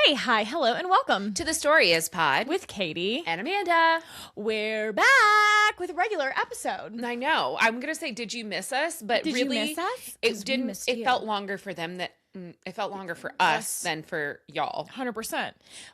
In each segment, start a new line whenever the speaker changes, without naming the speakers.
Hey, hi, hello, and welcome
To the Story Is Pod
with Katie
and Amanda.
We're back with a regular episode.
I know. I'm gonna say, did you miss us? But
Did
really,
you miss us?
it didn't.
missed
It
you.
felt longer for them that it felt longer for us than for y'all.
100%.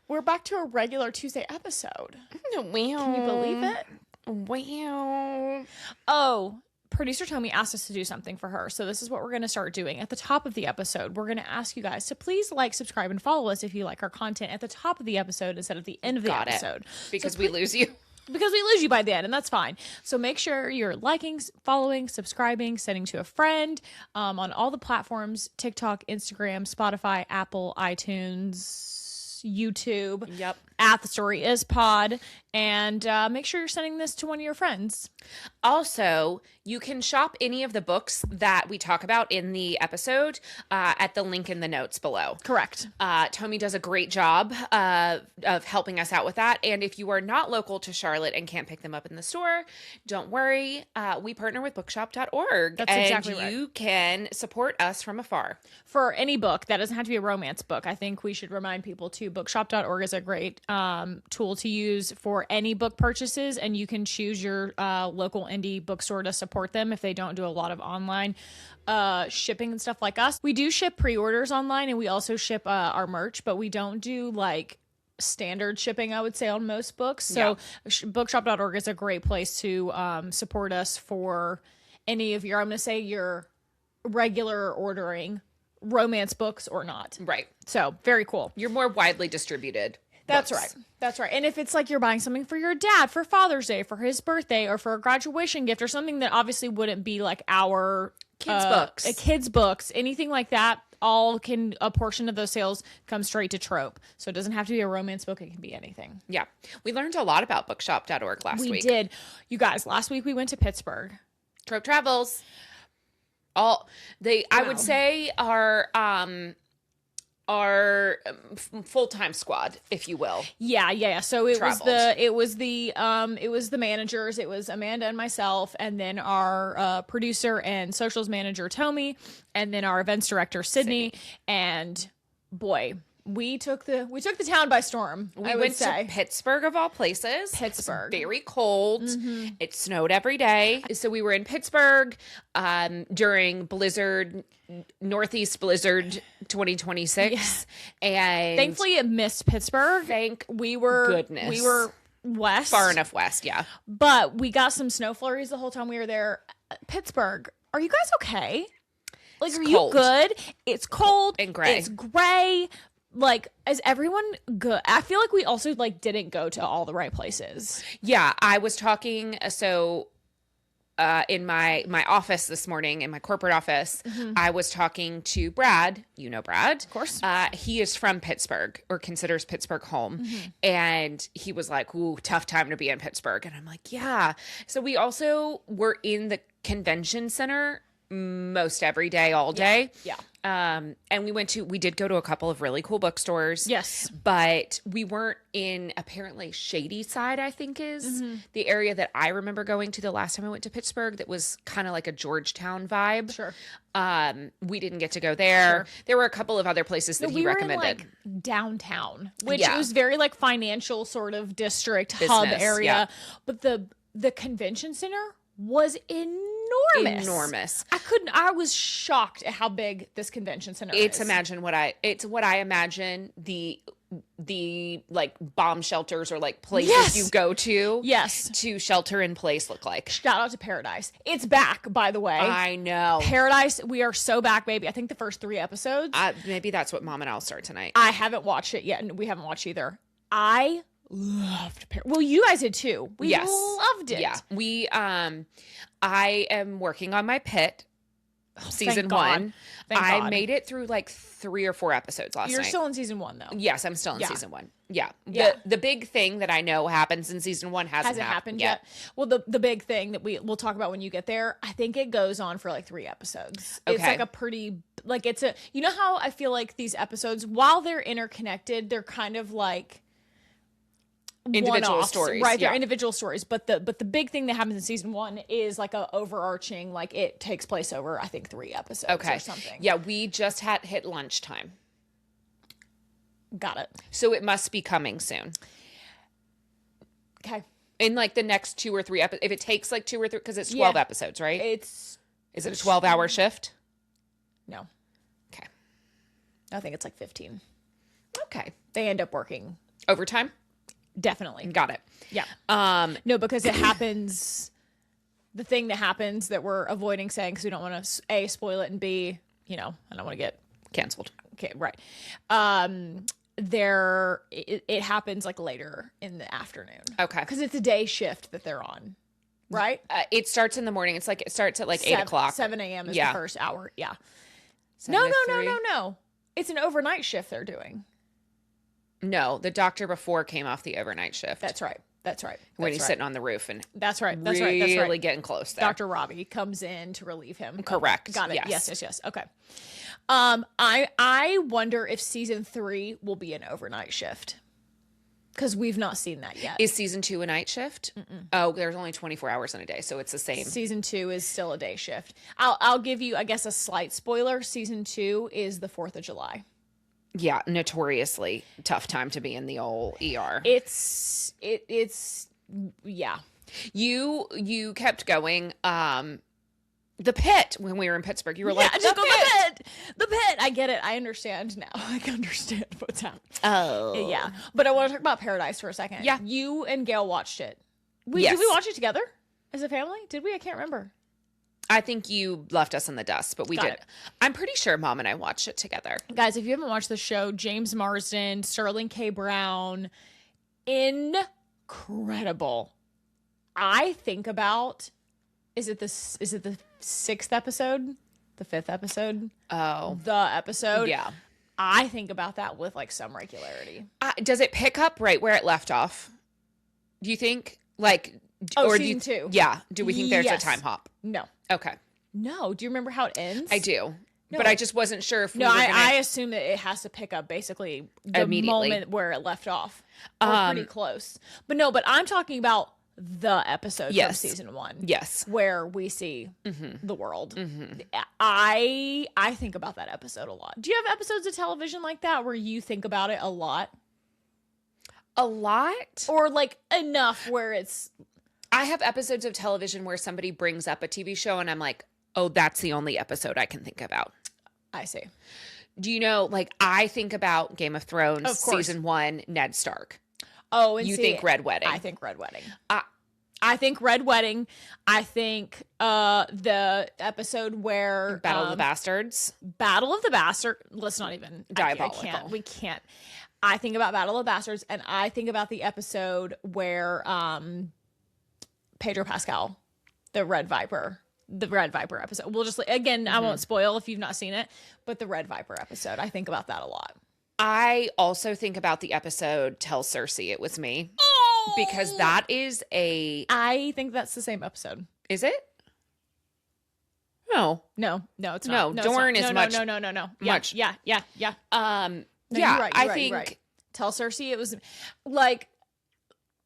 We're back to a regular Tuesday episode.
Wow.
Can you believe it?
Wow.
Oh, producer Tommy asked us to do something for her. So this is what we're going to start doing. At the top of the episode, we're going to ask you guys to please like, subscribe, and follow us if you like our content at the top of the episode instead of the end of the episode.
Because we lose you.
Because we lose you by the end, and that's fine. So make sure you're liking, following, subscribing, sending to a friend on all the platforms: TikTok, Instagram, Spotify, Apple, iTunes, YouTube.
Yep.
At The Story Is Pod. And make sure you're sending this to one of your friends.
Also, you can shop any of the books that we talk about in the episode at the link in the notes below.
Correct.
Tommy does a great job of helping us out with that. And if you are not local to Charlotte and can't pick them up in the store, don't worry. We partner with bookshop.org.
That's exactly right.
And you can support us from afar.
For any book, that doesn't have to be a romance book. I think we should remind people too, bookshop.org is a great tool to use for any book purchases, and you can choose your local indie bookstore to support them if they don't do a lot of online shipping and stuff like us. We do ship pre-orders online, and we also ship our merch, but we don't do like standard shipping, I would say, on most books. So bookshop.org is a great place to support us for any of your, I'm going to say, your regular ordering romance books or not.
Right.
So very cool.
You're more widely distributed.
That's
books.
right. That's right. And if it's like you're buying something for your dad for Father's Day, for his birthday, or for a graduation gift, or something that obviously wouldn't be like our
Kids' books.
Kids' books, anything like that, a portion of those sales come straight to Trope. So it doesn't have to be a romance book. It can be anything.
Yeah. We learned a lot about bookshop.org last week.
We did. You guys, last week we went to Pittsburgh.
TropeTravels. I would say our full-time squad, if you will.
Yeah. So it
Traveled.
was the managers. It was Amanda and myself, and then our producer and socials manager Tommy, and then our events director Sydney. And boy, we took the town by storm.
We went to Pittsburgh, of all places.
Pittsburgh.
It was very cold.
Mm-hmm.
It snowed every day. So we were in Pittsburgh during Northeast Blizzard 2026.
Yeah.
And
thankfully it missed Pittsburgh. We were west.
Far enough west, yeah.
But we got some snow flurries the whole time we were there. Pittsburgh, are you guys okay? Like,
It's
are
cold.
you good? It's cold.
And gray.
It's gray. Like, is everyone good? I feel like we also like didn't go to all the right places.
Yeah, I was talking in my office this morning, in my corporate office, I was talking to Brad. You know Brad.
Of course.
He is from Pittsburgh, or considers Pittsburgh home. And he was like, ooh, tough time to be in Pittsburgh. And I'm like, yeah. So we also were in the convention center most every day, all day.
Yeah.
And we did go to a couple of really cool bookstores.
Yes.
But we weren't in, apparently, Shady Side, I think is the area that I remember going to the last time I went to Pittsburgh, that was kind of like a Georgetown vibe.
Sure.
We didn't get to go there. Sure. There were a couple of other places that he recommended.
We were in, like, downtown, which
Yeah.
was very like financial sort of district hub
Business,
area.
yeah.
But the convention center was enormous. I was shocked at how big this convention center is.
It's what I imagine the like bomb shelters or like places you go to to shelter in place look like.
Shout out to Paradise. It's back, by the way.
I know.
Paradise, we are so back, baby. I think the first 3 episodes.
Maybe that's what Mom and I'll start tonight.
I haven't watched it yet, and we haven't watched either. I loved Paradise. Well, you guys did too. We loved it.
Yeah. I am working on my pit. Season 1. I made it through like 3 or 4 episodes last night.
You're still in season 1 though.
Yes, I'm still in season 1. Yeah.
Yeah.
The big thing that I know happens in season 1 hasn't happened yet.
Well, the big thing that we'll talk about when you get there, I think it goes on for like 3 episodes.
Okay.
It's like a pretty, like, it's a, you know how I feel like these episodes, while they're interconnected, they're kind of like
individual stories,
right? They're individual stories, but the big thing that happens in season 1 is like a overarching, like, it takes place over, I think, 3 episodes or something.
Yeah, we just hit lunchtime.
Got it.
So it must be coming soon.
Okay.
In like the next 2 or 3 episodes. If it takes like 2 or 3, because it's 12 episodes, right? Is it a 12-hour shift?
No.
Okay.
I think it's like 15.
Okay.
They end up working.
Overtime?
Definitely.
Got it.
Yeah. No, because it happens. The thing that happens that we're avoiding saying because we don't want to A, spoil it, and B, I don't want to get
Canceled.
Okay, right. It happens like later in the afternoon.
Okay.
Because it's a day shift that they're on, right?
It starts in the morning. It's like it starts at like 8 o'clock.
7 a.m. is the first hour. Yeah.
7 to 3.
No. It's an overnight shift they're doing.
No, the doctor before came off the overnight shift.
That's right.
When he's sitting on the roof and
that's right.
Really getting close there.
Dr. Robbie comes in to relieve him.
Correct.
Got it. Yes. Okay. I wonder if season 3 will be an overnight shift. Because we've not seen that yet.
Is season 2 a night shift? Mm-mm. Oh, there's only 24 hours in a day, so it's the same.
Season 2 is still a day shift. I'll give you, I guess, a slight spoiler. Season 2 is the 4th of July.
Yeah, notoriously tough time to be in the old ER.
It's yeah.
You kept going. The Pit when we were in Pittsburgh. You were like,
just go the pit. I get it. I understand now. I understand what's happening.
Oh,
yeah. But I want to talk about Paradise for a second.
Yeah,
you and Gail watched it.
Yes.
Did we watch it together as a family? Did we? I can't remember.
I think you left us in the dust, but we did. I'm pretty sure Mom and I watched it together.
Guys, if you haven't watched the show, James Marsden, Sterling K. Brown, incredible. I think about, is it the 6th episode? The 5th episode?
Oh.
The episode?
Yeah.
I think about that with like some regularity.
Does it pick up right where it left off? Do you think? Like,
or season 2.
Yeah. Do we think there's a time hop?
No.
Okay.
No. Do you remember how it ends?
I do.
No.
But I just wasn't sure if
I assume that it has to pick up basically the moment where it left off. Or pretty close. But I'm talking about the episode from season 1.
Yes.
Where we see the world.
Mm-hmm.
I think about that episode a lot. Do you have episodes of television like that where you think about it a lot?
A lot?
Or like enough where it's...
I have episodes of television where somebody brings up a TV show and I'm like, oh, that's the only episode I can think about.
I see.
Do you know, like, I think about Game of Thrones, season 1, Ned Stark.
Oh, and
you think Red Wedding.
I think Red Wedding. I think Red Wedding. I think the episode where...
Battle of the Bastards.
Battle of the Bastards. Let's not even...
Diabolical.
We can't. I think about Battle of the Bastards, and I think about the episode where Pedro Pascal, the Red Viper episode. We'll just... Again, I won't spoil if you've not seen it, but the Red Viper episode. I think about that a lot.
I also think about the episode Tell Cersei It Was Me. Because that is
I think that's the same episode.
Is it? No,
it's not.
No, Dorne is much.
No.
Much.
Yeah.
Yeah,
you're right,
I
right,
think.
Right. Tell Cersei It Was like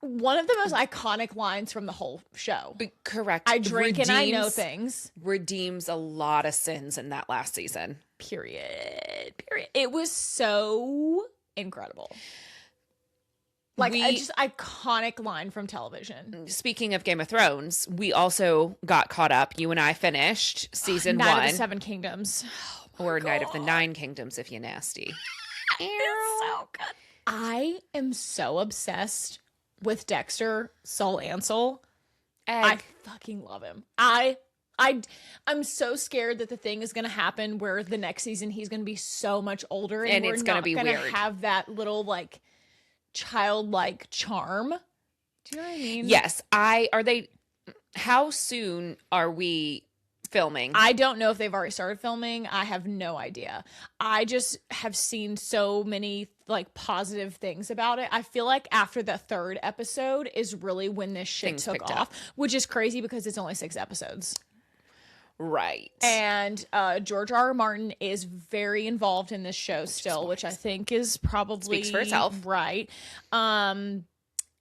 one of the most iconic lines from the whole show.
Correct.
I drink and I know things.
Redeems a lot of sins in that last season.
Period. It was so incredible. Like, just iconic line from television.
Speaking of Game of Thrones, we also got caught up. You and I finished season 1.
Night of the Seven Kingdoms.
Or Night of the Nine Kingdoms, if you're nasty.
It's so good. I am so obsessed with Dexter, Saul Ansel. I fucking love him. I'm so scared that the thing is going to happen where the next season he's going to be so much older. And
it's going to be weird.
Have that little, like... childlike charm. Do you know what I mean?
Yes. How soon are we filming?
I don't know if they've already started filming. I have no idea. I just have seen so many like positive things about it. I feel like after the 3rd episode is really when this shit took off, which is crazy because it's only 6 episodes.
Right.
And George R.R. Martin is very involved in this show still, which I think is probably...
Speaks for itself.
Right. And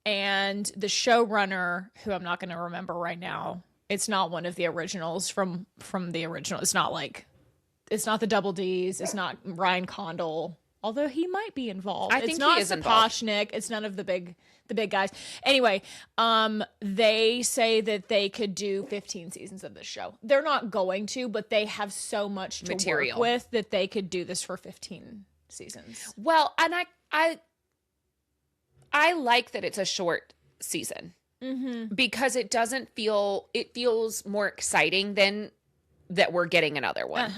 the showrunner, who I'm not going to remember right now, it's not one of the originals from the original. It's not the Double D's. It's not Ryan Condal. Although he might be involved.
I think
it's not
he is involved.
Sapochnik. It's none of the big guys. Anyway, they say that they could do 15 seasons of this show. They're not going to, but they have so much to
Material.
work with that they could do this for 15 seasons.
Well, and I like that it's a short season because it feels more exciting than that we're getting another one.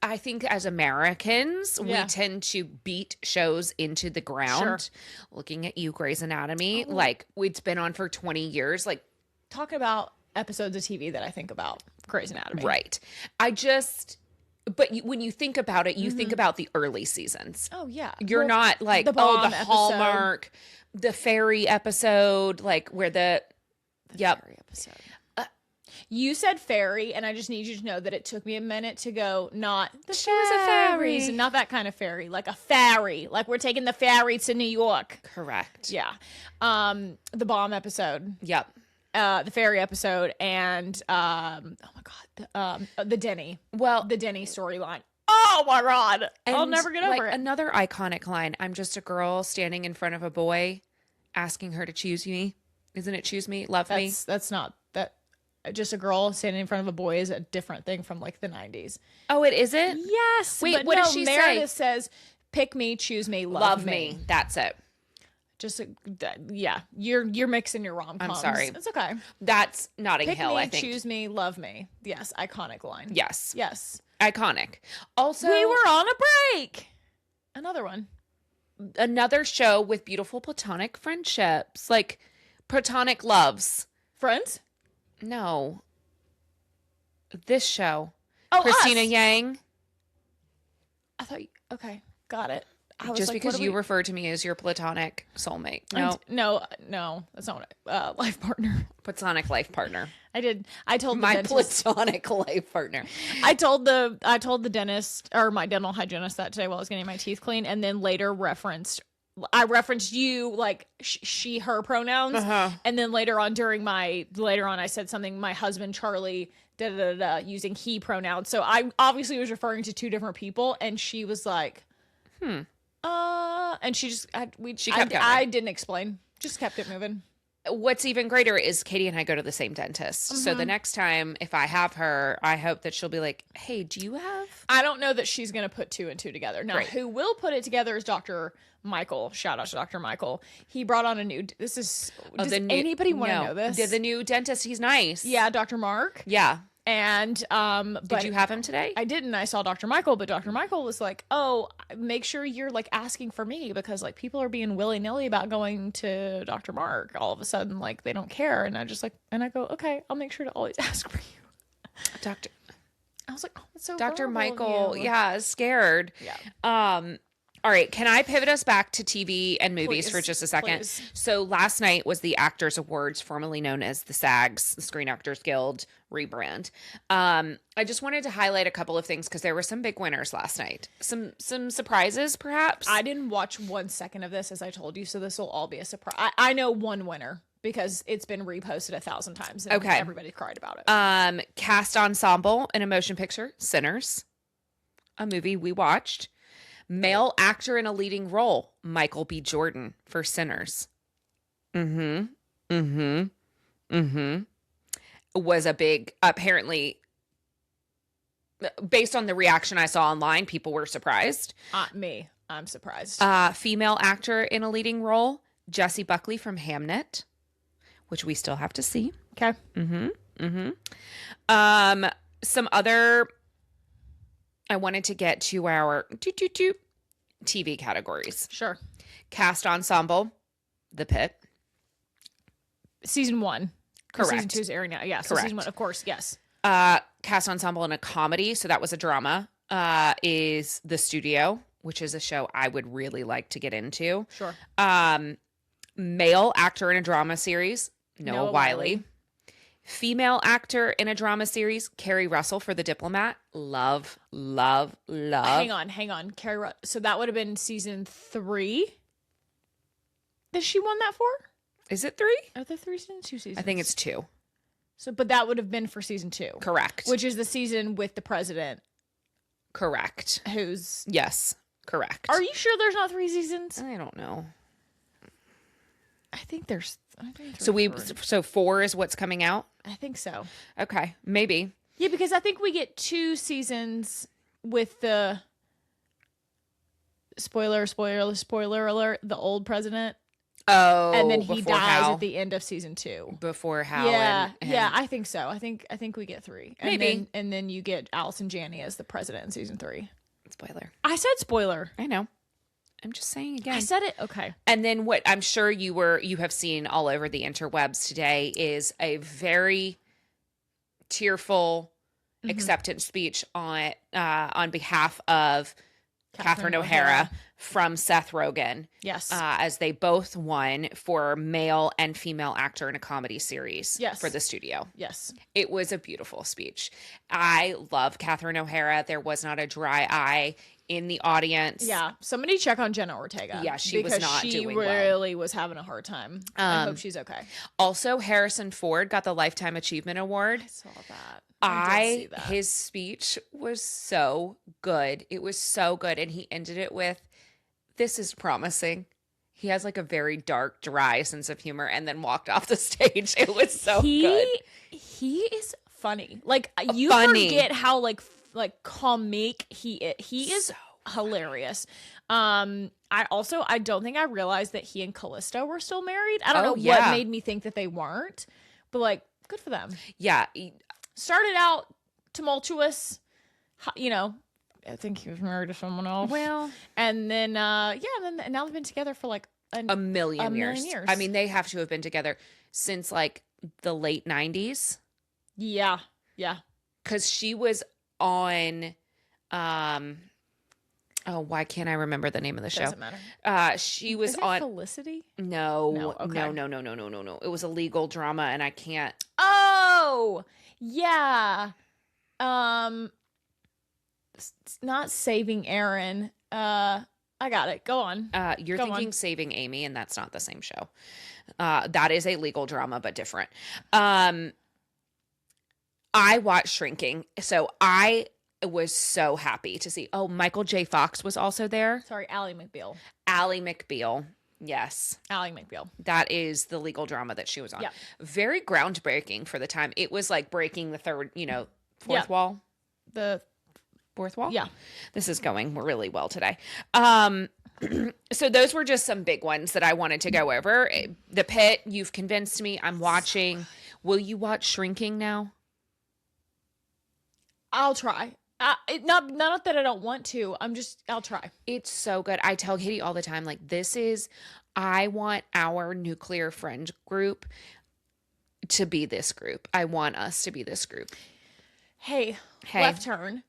I think as Americans, we tend to beat shows into the ground.
Sure.
Looking at you, Grey's Anatomy, like it's been on for 20 years. Like,
Talk about episodes of TV that I think about Grey's Anatomy.
right. When you think about it, you think about the early seasons.
Oh, yeah.
You're not like,
the
the
bomb episode.
Hallmark, the fairy episode, like where the
Fairy episode. You said fairy, and I just need you to know that it took me a minute to go, not the
She was a fairy.
fairies, not that kind of fairy, like a ferry, like we're taking the ferry to New York.
correct.
Yeah. The bomb episode,
Yep.
the fairy episode, and oh my god, the Denny,
Well,
the Denny storyline. Oh my god, I'll
and,
never get over it.
Another iconic line. I'm just a girl standing in front of a boy asking her to choose me. Isn't it choose me? Love me?
That's not that. Just a girl standing in front of a boy is a different thing from like the 90s.
Oh, it isn't?
Yes.
Wait,
but
what
no,
does she say?
Meredith says, pick me, choose me, love me.
That's it.
Just, yeah, you're mixing your rom-coms.
I'm sorry.
It's okay.
That's Notting
Pick
Hill,
me,
I think.
choose me, love me. Yes, iconic line.
Yes.
Yes.
Iconic. Also,
We were on a break. Another one.
another show with beautiful platonic friendships, like platonic loves.
Friends?
No. This show.
Oh,
Christina
Us.
Yang.
I thought, okay, got it. I was
Just
like,
because
what are
you
we-
refer to me as your platonic soulmate.
I'm
No,
no, that's not what life partner.
platonic life partner.
I told the
My
dentist.
platonic life partner.
I told the dentist or my dental hygienist that today while I was getting my teeth clean, and then later I referenced you like she her pronouns, and then later on I said something my husband Charlie using he pronouns. So I obviously was referring to two different people, and she was like, and she just
She kept going.
I didn't explain, just kept it moving.
What's even greater is Katie and I go to the same dentist. So the next time, if I have her, I hope that she'll be like, hey, do you have?
I don't know that she's going to put two and two together. Now,
Right.
who will put it together is Dr. Michael. Shout out to Dr. Michael. He brought on does anybody want to know this?
The new dentist, he's nice.
Yeah, Dr. Mark.
Yeah.
And but
Did you have him today?
I didn't. I saw Dr. Michael, but Dr. Michael was like, "Oh, make sure you're like asking for me because like people are being willy-nilly about going to Dr. Mark all of a sudden, like they don't care." And I go, "Okay, I'll make sure to always ask for you."
Doctor.
I was like, "Oh, that's so
Dr.
vulnerable of
Michael,
you."
yeah, scared.
Yeah.
All right, can I pivot us back to TV and movies
Please,
for just a second?
please.
So last night was the Actors Awards, formerly known as the SAGs, the Screen Actors Guild rebrand. I just wanted to highlight a couple of things because there were some big winners last night. Some surprises, perhaps.
I didn't watch 1 second of this, as I told you, so this will all be a surprise. I know one winner because it's been reposted 1,000 times. And
Okay.
everybody cried about it.
Cast ensemble in a motion picture, Sinners, a movie we watched. Male actor in a leading role, Michael B. Jordan for Sinners. Was a big, apparently, based on the reaction I saw online, people were surprised.
I'm surprised.
Female actor in a leading role, Jessie Buckley from Hamnet, which we still have to see.
Okay.
Some other, I wanted to get to our TV categories.
Sure.
Cast ensemble, The Pit.
Season 1.
Correct.
Season 2 is airing now. Yeah. So
Correct.
season 1, of course. Yes.
Cast ensemble in a comedy, so that was a drama, is The Studio, which is a show I would really like to get into.
Sure.
Male actor in a drama series, Noah
Noah
Wiley.
Wiley.
Female actor in a drama series, Carrie Russell for The Diplomat. Love.
Hang on. So that would have been season 3. That she won that for?
Is it 3?
Are there 3 seasons? 2 seasons?
I think it's 2.
So, but that would have been for season 2.
Correct.
Which is the season with the president
Correct.
who's
Yes. Correct.
Are you sure there's not 3 seasons?
I don't know.
I think there's.
So 4 is what's coming out?
I think so.
Okay, maybe.
Yeah, because I think we get 2 seasons with the spoiler alert, the old president.
Oh,
and then he dies
Hal.
at the end of season 2.
Before Hal.
Yeah,
and
yeah, I think so. I think we get 3. And
Maybe.
then you get Allison Janney as the president in season 3.
Spoiler.
I said spoiler.
I know. I'm just saying again.
I said it. Okay.
And then what I'm sure you have seen all over the interwebs today is a very tearful acceptance speech on behalf of Catherine O'Hara from Seth Rogen.
Yes.
As they both won for male and female actor in a comedy series for the studio.
Yes.
It was a beautiful speech. I love Catherine O'Hara. There was not a dry eye in the audience.
Yeah. Somebody check on Jenna Ortega.
Yeah, she was not doing well.
She really was having a hard time. I hope she's okay.
Also, Harrison Ford got the Lifetime Achievement Award.
I saw that. I did see that.
His speech was so good. It was so good. And he ended it with, "This is promising." He has like a very dark, dry sense of humor and then walked off the stage. It was so good.
He is funny. Like you forget how like comic he is. He is hilarious. I don't think I realized that he and Callisto were still married. I don't know what made me think that they weren't, but like good for them.
Yeah.
Started out tumultuous, you know. I think he was married to someone else.
Well,
and then now they've been together for like
a million years. I mean, they have to have been together since like the late 90s.
Yeah. Yeah.
Cuz she was on why can't I remember the name of the show?
Doesn't matter.
She was
Is it
on
Felicity?
No.
Okay.
No. It was a legal drama and I can't.
Oh, yeah. It's not Saving Aaron. I got it. Go on.
You're thinking Saving Amy, and that's not the same show. That is a legal drama, but different. I watched Shrinking, so I was so happy to see. Oh, Michael J. Fox was also there.
Sorry, Ally McBeal.
Ally McBeal. Yes.
Ally McBeal.
That is the legal drama that she was on.
Yeah.
Very groundbreaking for the time. It was like breaking the fourth wall.
The
fourth wall?
Yeah.
This is going really well today. So those were just some big ones that I wanted to go over. The Pit, you've convinced me. I'm watching. Will you watch Shrinking now?
I'll try. Not that I don't want to. I'll try.
It's so good. I tell Katie all the time, like, I want our nuclear friend group to be this group. I want us to be this group.
Hey. Left Turn.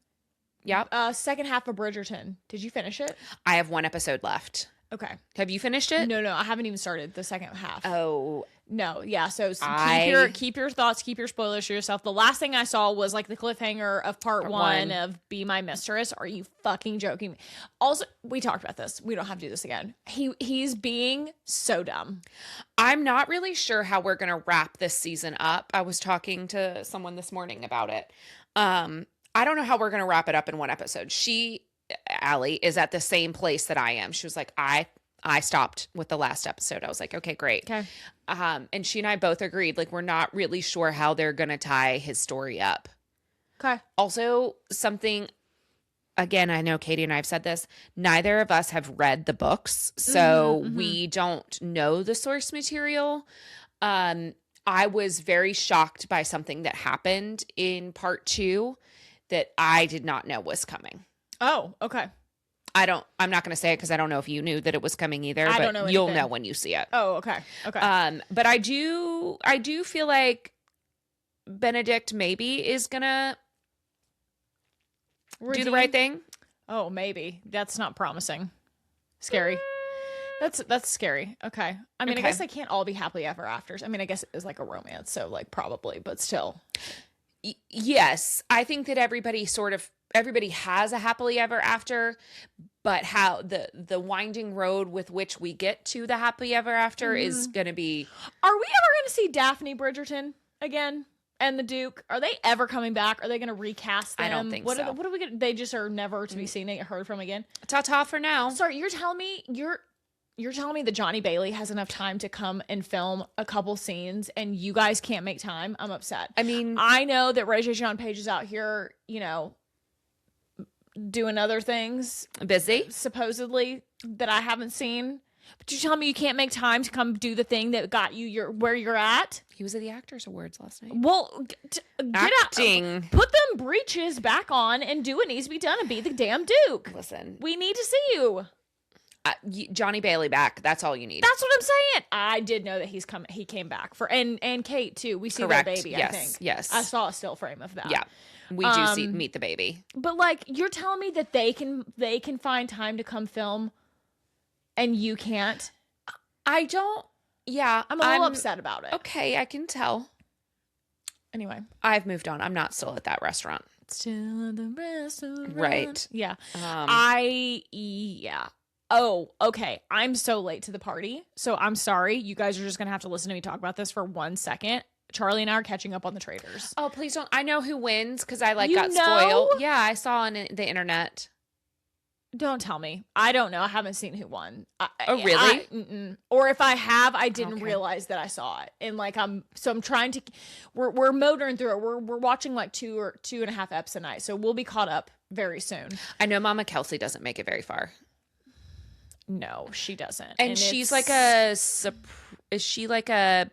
Yep.
Second half of Bridgerton. Did you finish it?
I have 1 episode left.
Okay.
Have you finished it?
No, I haven't even started the second half.
Oh.
No, yeah. So keep your thoughts, keep your spoilers to yourself. The last thing I saw was like the cliffhanger of part one of Be My Mistress. Are you fucking joking me? Also, we talked about this. We don't have to do this again. He's being so dumb.
I'm not really sure how we're gonna wrap this season up. I was talking to someone this morning about it. I don't know how we're gonna wrap it up in 1 episode. Allie is at the same place that I am. She was like, I stopped with the last episode. I was like, okay, great.
Okay.
And she and I both agreed, like, we're not really sure how they're going to tie his story up.
Okay.
Also, something, again, I know Katie and I have said this, neither of us have read the books, so we don't know the source material. I was very shocked by something that happened in part 2 that I did not know was coming.
Oh, okay.
I'm not going to say it because I don't know if you knew that it was coming either.
I
but
don't know
you'll
anything.
know when you see it.
Oh, okay. Okay.
But I do feel like Benedict maybe is gonna do the right thing.
Oh, maybe. That's not promising. Scary. That's scary. Okay. I mean, I guess they can't all be happily ever afters. I mean, I guess it is like a romance, so like probably, but still.
Yes, I think that everybody has a happily ever after, but how the winding road with which we get to the happily ever after is going to be.
Are we ever going to see Daphne Bridgerton again? and the Duke, are they ever coming back? Are they going to recast them?
I don't think so.
What are we going to, they just are never to be seen or heard from again?
Ta-ta for now.
Sorry, you're telling me that Johnny Bailey has enough time to come and film a couple scenes and you guys can't make time? I'm upset.
I mean,
I know that Ray J. John Page is out here, doing other things.
Busy.
Supposedly that I haven't seen. But you tell me you can't make time to come do the thing that got you where you're at?
He was at the Actors Awards last night.
Well, get
Acting.
out. Put them breeches back on and do what needs to be done and be the damn Duke.
Listen.
We need to see you.
Johnny Bailey back. That's all you need.
That's what I'm saying. I did know that he came back for and Kate too. We see their baby.
Yes.
I think.
Yes.
I saw a still frame of that.
Yeah. We do meet the baby.
But like, you're telling me that they can find time to come film, and you can't.
I don't. Yeah,
I'm a little upset about it.
Okay, I can tell.
Anyway,
I've moved on. I'm not still at that restaurant.
Still at the restaurant.
Right.
Yeah. Yeah. Oh, okay. I'm so late to the party, so I'm sorry. You guys are just gonna have to listen to me talk about this for 1 second. Charlie and I are catching up on the Traitors.
Oh, please don't. I know who wins because I
You
got
know?
spoiled. Yeah, I saw on the internet.
Don't tell me. I don't know. I haven't seen who won.
Oh, really?
Or if I have, I didn't
Okay.
realize that I saw it. And like I'm trying to. We're motoring through it. We're watching like 2 or 2.5 eps a night, so we'll be caught up very soon.
I know Mama Kelsey doesn't make it very far.
No, she doesn't.
And she's like a. Is she like a?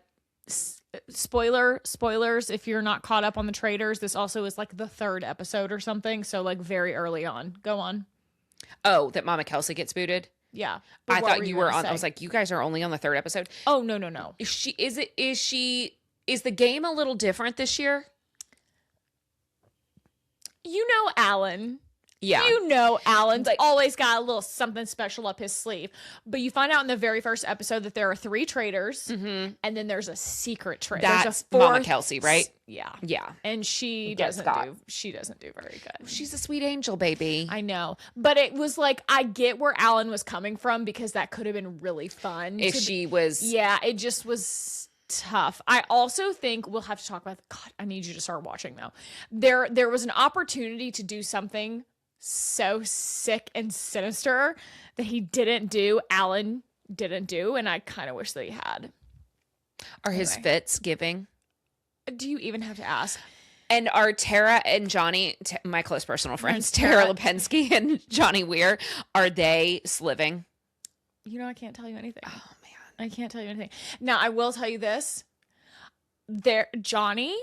Spoilers if you're not caught up on the Traitors. This also is like the 3rd episode or something, so like very early on. Go on.
Oh, that Mama Kelsey gets booted.
Yeah,
I thought you were on. I was like, you guys are only on the 3rd episode.
Oh no.
Is the game a little different this year?
Alan.
Yeah.
Alan's always got a little something special up his sleeve. But you find out in the very first episode that there are 3 traitors, and then there's a secret traitor.
That's
there's a 4th,
Mama Kelsey, right?
Yeah.
Yeah.
And she
Get
doesn't
Scott.
do very good.
She's a sweet angel, baby.
I know. But it was like, I get where Alan was coming from because that could have been really fun.
If she was.
Yeah, it just was tough. I also think we'll have to talk about, God, I need you to start watching though. There was an opportunity to do something so sick and sinister that Alan didn't do, and I kind of wish that he had.
Are his fits giving?
Do you even have to ask?
And are Tara and Johnny, my close personal friends, Tara Lipinski and Johnny Weir, are they sliving?
I can't tell you anything.
Oh, man.
I can't tell you anything. Now, I will tell you this. Johnny,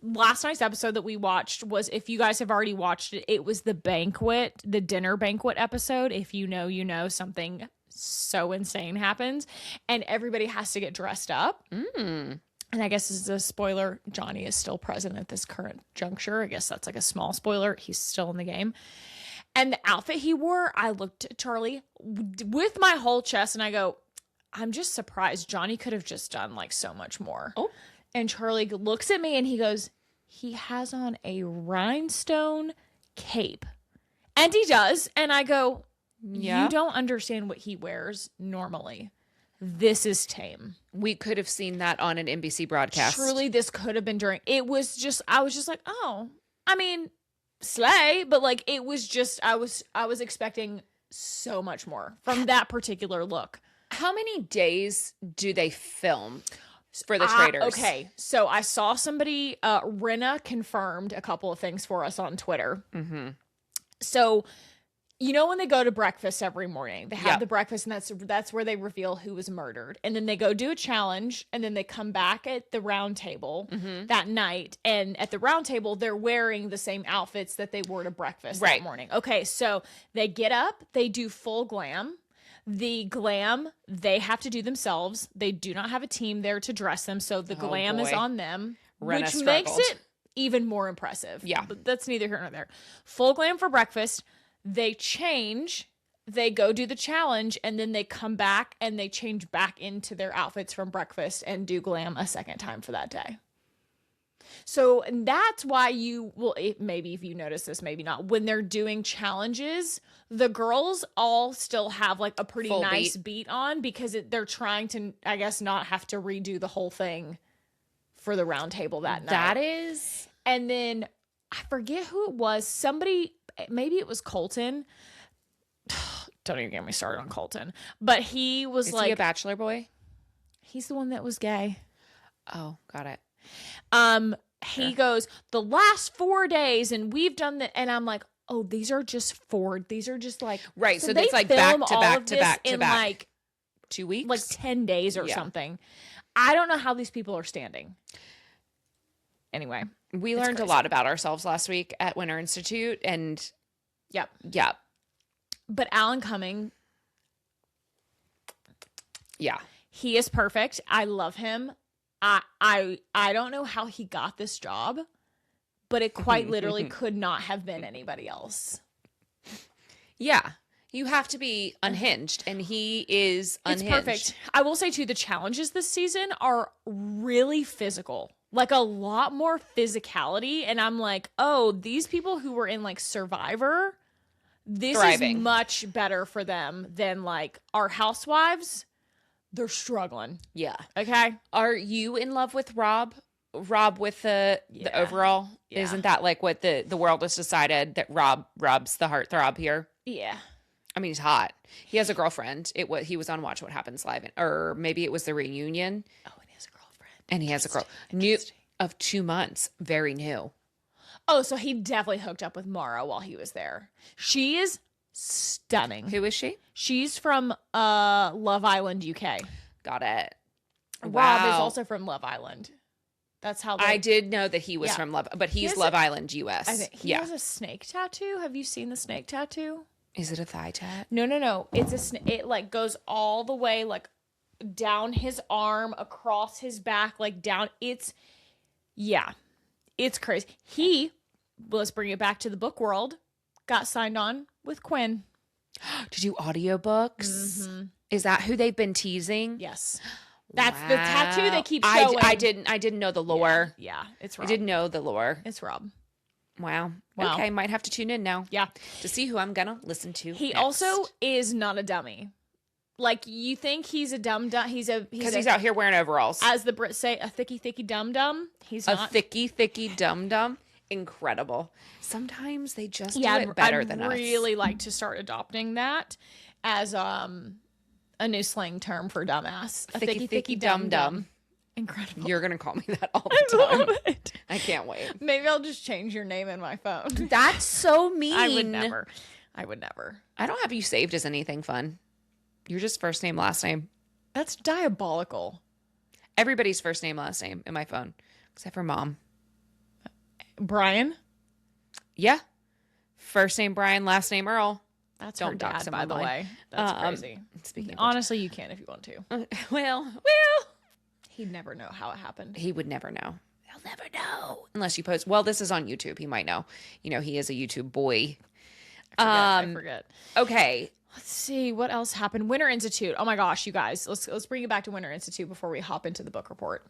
last night's episode that we watched was, if you guys have already watched it, it was the dinner banquet episode. If you know, something so insane happens and everybody has to get dressed up. And I guess this is a spoiler. Johnny is still present at this current juncture. I guess that's like a small spoiler. He's still in the game. And the outfit he wore, I looked at Charlie with my whole chest and I go, I'm just surprised. Johnny could have just done like so much more. Oh. And Charlie looks at me and he goes, he has on a rhinestone cape. And he does. And I go, you don't understand what he wears normally. This is tame.
We could have seen that on an NBC broadcast.
Truly, this could have been during. I was just like, oh, I mean, slay. But like, it was just, I was expecting so much more from that particular look.
How many days do they film for the Traitors?
Okay, so I saw somebody, Rinna confirmed a couple of things for us on Twitter. So, when they go to breakfast every morning, they have the breakfast, and that's where they reveal who was murdered. And then they go do a challenge, and then they come back at the round table that night. And at the round table, they're wearing the same outfits that they wore to breakfast that morning. Okay, so they get up, they do full glam. The glam, they have to do themselves. They do not have a team there to dress them, so the glam is on them, which makes it even more impressive. Yeah. But that's neither here nor there. Full glam for breakfast. They change, they go do the challenge, and then they come back and they change back into their outfits from breakfast and do glam a second time for that day. So, and that's why maybe if you notice this, maybe not, when they're doing challenges, the girls all still have like a pretty
full
nice beat on because they're trying to, I guess, not have to redo the whole thing for the round table that night.
That is.
And then I forget who it was. Somebody, maybe it was Colton. Don't even get me started on Colton. But he was
Is he a bachelor boy?
He's the one that was gay.
Oh, got it.
He goes, the last 4 days, and we've done that. And I'm like, oh, these are just 4. These are just like.
Right. So it's like back to back to back to back.
Like
2 weeks?
Like 10 days or something. I don't know how these people are standing. Anyway.
We learned a lot about ourselves last week at Winter Institute. And
yep. But Alan Cumming.
Yeah.
He is perfect. I love him. I don't know how he got this job, but it quite literally could not have been anybody else. Yeah.
You have to be unhinged, and he is unhinged.
It's perfect. I will say, too, the challenges this season are really physical. Like, a lot more physicality. And I'm like, oh, these people who were in, like, Survivor, this is much better for them than, like, our housewives. They're struggling.
Yeah.
Okay.
Are you in love with Rob? Rob with the overall? Yeah. Isn't that like what the world has decided, that Rob's the heartthrob here?
Yeah.
I mean, he's hot. He has a girlfriend. He was on Watch What Happens Live, or maybe it was the reunion.
Oh, and he has a girlfriend.
And he has a girl new of 2 months, very new.
Oh, so he definitely hooked up with Mara while he was there. She is stunning.
Who is she?
She's from Love Island, UK.
Got it.
Rob is also from Love Island. That's how
I did know that he was from Love, but he's Love Island US.
I think he has a snake tattoo. Have you seen the snake tattoo?
Is it a thigh tat?
No. It's it like goes all the way like down his arm, across his back, like down. It's crazy. Let's bring it back to the book world. Got signed on with Quinn
to do audiobooks.
Mm-hmm.
Is that who they've been teasing?
Yes. That's the tattoo they keep showing.
I didn't know the lore.
Yeah, it's Rob.
I didn't know the lore.
It's Rob.
Wow. Okay, might have to tune in now.
Yeah.
To see who I'm gonna listen to.
He also is not a dummy. Like, you think he's a dumb. Because
he's out here wearing overalls.
As the Brits say, a thicky dum-dum. He's not.
A thicky dum-dum. Incredible. Sometimes they just do it better than us.
I'd really like to start adopting that as a new slang term for dumbass. A thicky dum-dum. Incredible.
You're going to call me that all the time.
I love it.
I can't wait.
Maybe I'll just change your name in my phone.
That's so mean.
I would never.
I don't have you saved as anything fun. You're just first name, last name.
That's diabolical.
Everybody's first name, last name in my phone, except for Mom.
Brian?
Yeah. First name Brian, last name Earle.
That's her dad, by the way. That's crazy.
Speaking of
honestly, you can if you want to.
Well.
He'd never know how it happened.
He would never know. He'll never know. Unless you post. Well, this is on YouTube. He might know. You know, he is a YouTube boy.
I forget.
Okay.
Let's see what else happened. Winter Institute. Oh my gosh, you guys. Let's bring it back to Winter Institute before we hop into the book report.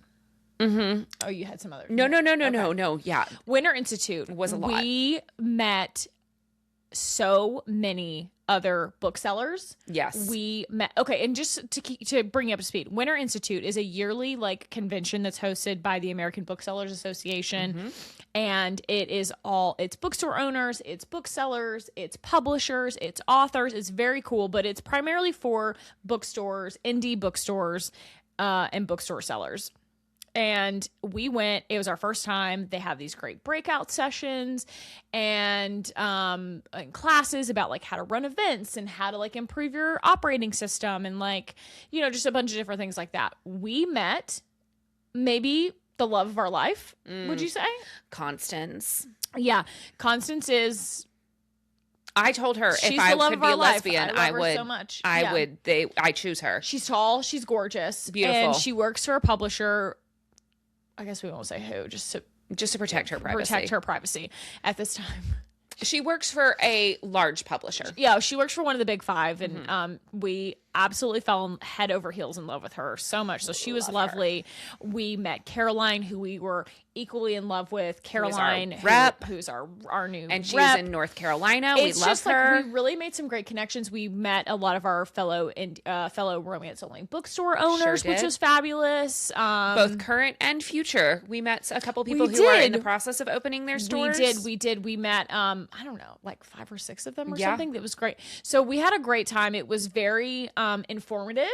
Mm-hmm.
Oh, you had some other.
No. Yeah.
Winter Institute
was a lot.
We met so many other booksellers.
Yes.
We met. Okay. And just to bring you up to speed, Winter Institute is a yearly like convention that's hosted by the American Booksellers Association. Mm-hmm. And it's bookstore owners, it's booksellers, it's publishers, it's authors. It's very cool, but it's primarily for bookstores, indie bookstores, and bookstore sellers. And we went, it was our first time. They have these great breakout sessions and classes about like how to run events and how to like improve your operating system and like, you know, just a bunch of different things like that. We met maybe the love of our life, would you say?
Constance.
Yeah. Constance is...
I told her if I could be a lesbian, I would. So much. I choose her.
She's tall. She's gorgeous.
Beautiful.
And she works for a publisher. I guess we won't say who, just to protect her privacy. Protect her privacy at this time.
She works for a large publisher.
Yeah, she works for one of the big five, and absolutely fell head over heels in love with her so much. So she was lovely. We met Caroline, who we were equally in love with. Caroline, who's our new
and she's
rep.
in North Carolina.
It's
we love
just
her.
Like we really made some great connections. We met a lot of our fellow romance only bookstore owners, which was fabulous.
Both current and future. We met a couple people who are in the process of opening their stores.
We did. We met I don't know, like 5 or 6 of them or something. That was great. So we had a great time. It was very informative.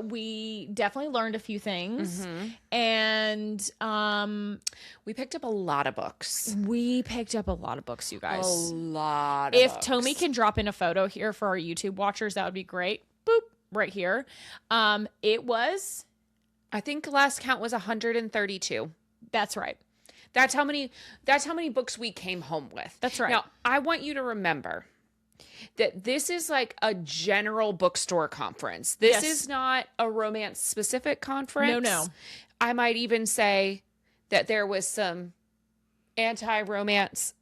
We definitely learned a few things, and
we picked up a lot of books.
You guys.
A lot.
If Tommy can drop in a photo here for our YouTube watchers, that would be great. Boop, right here. It was,
I think last count was 132.
That's right.
That's how many books we came home with.
That's right.
Now, I want you to remember that this is like a general bookstore conference. This is not a romance specific conference.
No.
I might even say that there was some anti-romance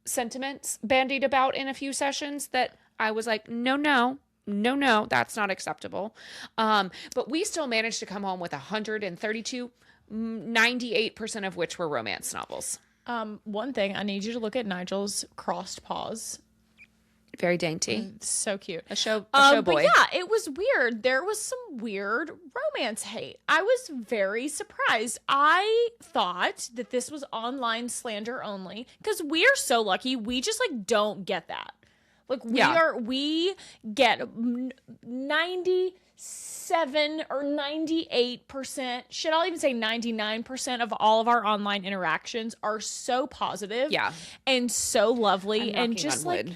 sentiments bandied about in a few sessions that I was like, no, that's not acceptable. But we still managed to come home with 132, 98% of which were romance novels.
One thing, I need you to look at Nigel's crossed paws.
Very dainty.
So cute.
A show boy.
But yeah, it was weird. There was some weird romance hate. I was very surprised. I thought that this was online slander only because we are so lucky. We just like don't get that. Like we get 97 or 98%, shit, I'll even say 99% of all of our online interactions are so positive. And so lovely. And just like,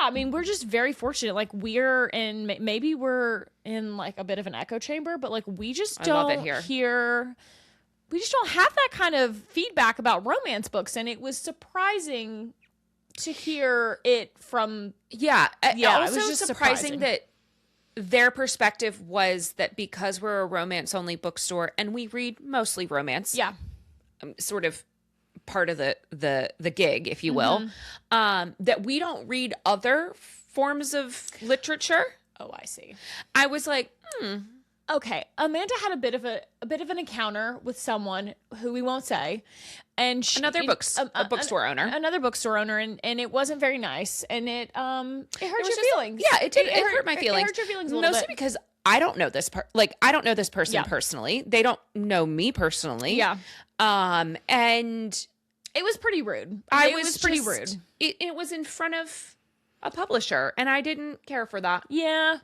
I mean, we're just very fortunate. Like maybe we're in like a bit of an echo chamber, but like we just don't hear, we just don't have that kind of feedback about romance books. And it was surprising to hear it from,
also
it was just
surprising that their perspective was that because we're a romance only bookstore and we read mostly romance, sort of part of the gig, if you will, that we don't read other forms of literature.
Oh, I see.
I was like,
Okay, Amanda had a bit of an encounter with someone who we won't say, and
another bookstore owner,
and it wasn't very nice, and it hurt your feelings.
It did. It hurt my feelings.
It hurt your feelings a little
mostly
bit.
because I don't know this I don't know this person personally. They don't know me personally. And
it was pretty rude.
It was pretty rude. It was in front of a publisher, and I didn't care for that. The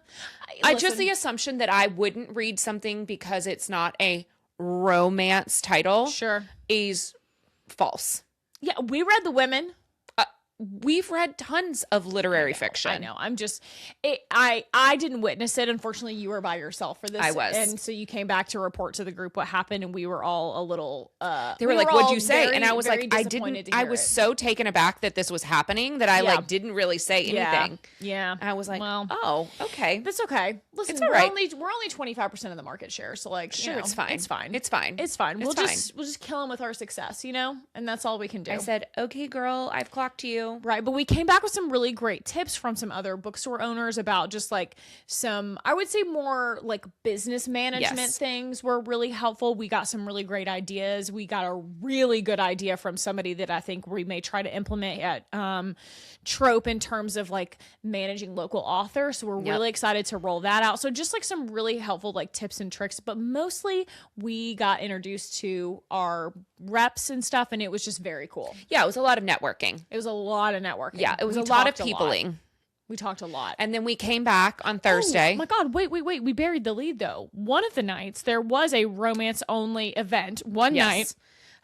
assumption that I wouldn't read something because it's not a romance title is false.
We read The Women.
We've read tons of literary fiction.
I know. I didn't witness it. Unfortunately, you were by yourself for this.
I was.
And so you came back to report to the group what happened, and we were all a little
they were like, what'd you say? And I was like, I was so taken aback that this was happening that I didn't really say anything. And I was like, well, oh, okay.
That's okay. Listen,
it's all right.
We're only 25% of the market share. So like,
it's fine.
It's fine.
It's fine.
It's fine. We'll just kill them with our success, and that's all we can do.
I said, okay, girl, I've clocked you.
Right. But we came back with some really great tips from some other bookstore owners about just like some, I would say more like business management things were really helpful. We got some really great ideas. We got a really good idea from somebody that I think we may try to implement at Trope in terms of like managing local authors. So we're really excited to roll that out. So just like some really helpful like tips and tricks, but mostly we got introduced to our reps and stuff, and it was just very cool.
Yeah, it was a lot of networking.
It was a lot of networking.
Yeah, it was a lot of peopling.
We talked a lot.
And then we came back on Thursday.
Oh my God, wait. We buried the lead though. One of the nights there was a romance only event night.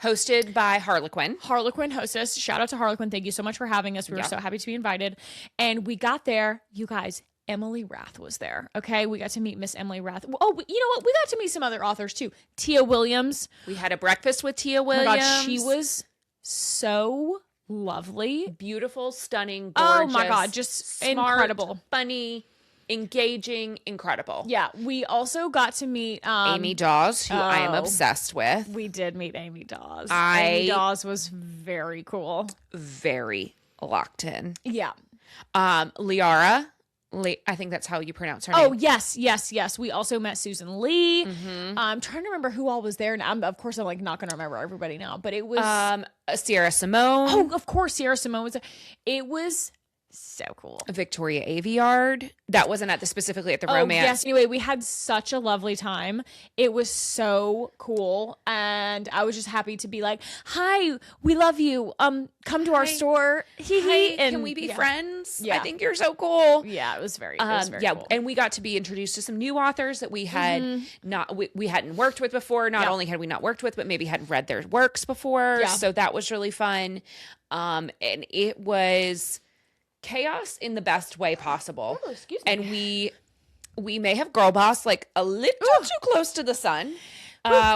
Hosted by Harlequin.
Harlequin hostess. Shout out to Harlequin. Thank you so much for having us. We were so happy to be invited. And we got there, you guys, Emily Rath was there. Okay. We got to meet Miss Emily Rath. Oh, you know what? We got to meet some other authors too. Tia Williams.
We had a breakfast with Tia Williams.
Oh my God, she was so lovely.
Beautiful, stunning, gorgeous.
Oh my God, just smart, incredible.
Funny, engaging, incredible.
Yeah. We also got to meet
Amy Dawes, who I am obsessed with.
We did meet Amy Dawes. Amy Dawes was very cool.
Very locked in.
Yeah.
Liara I think that's how you pronounce her
Oh,
name.
yes. We also met Susan Lee. I'm trying to remember who all was there. And of course, I'm like not going to remember everybody now. But it was...
Sierra Simone.
Oh, of course, Sierra Simone was there. It was so cool.
Victoria Aveyard. That wasn't specifically at the romance.
Yes. Anyway, we had such a lovely time. It was so cool. And I was just happy to be like, hi, we love you. Come to our store.
Hi, can we be friends? Yeah. I think you're so cool.
Yeah, it was very cool.
And we got to be introduced to some new authors that we had we hadn't worked with before. Not only had we not worked with, but maybe hadn't read their works before. Yeah. So that was really fun. And it was chaos in the best way possible.
Oh, excuse me.
And we may have girl bossed like a little too close to the sun.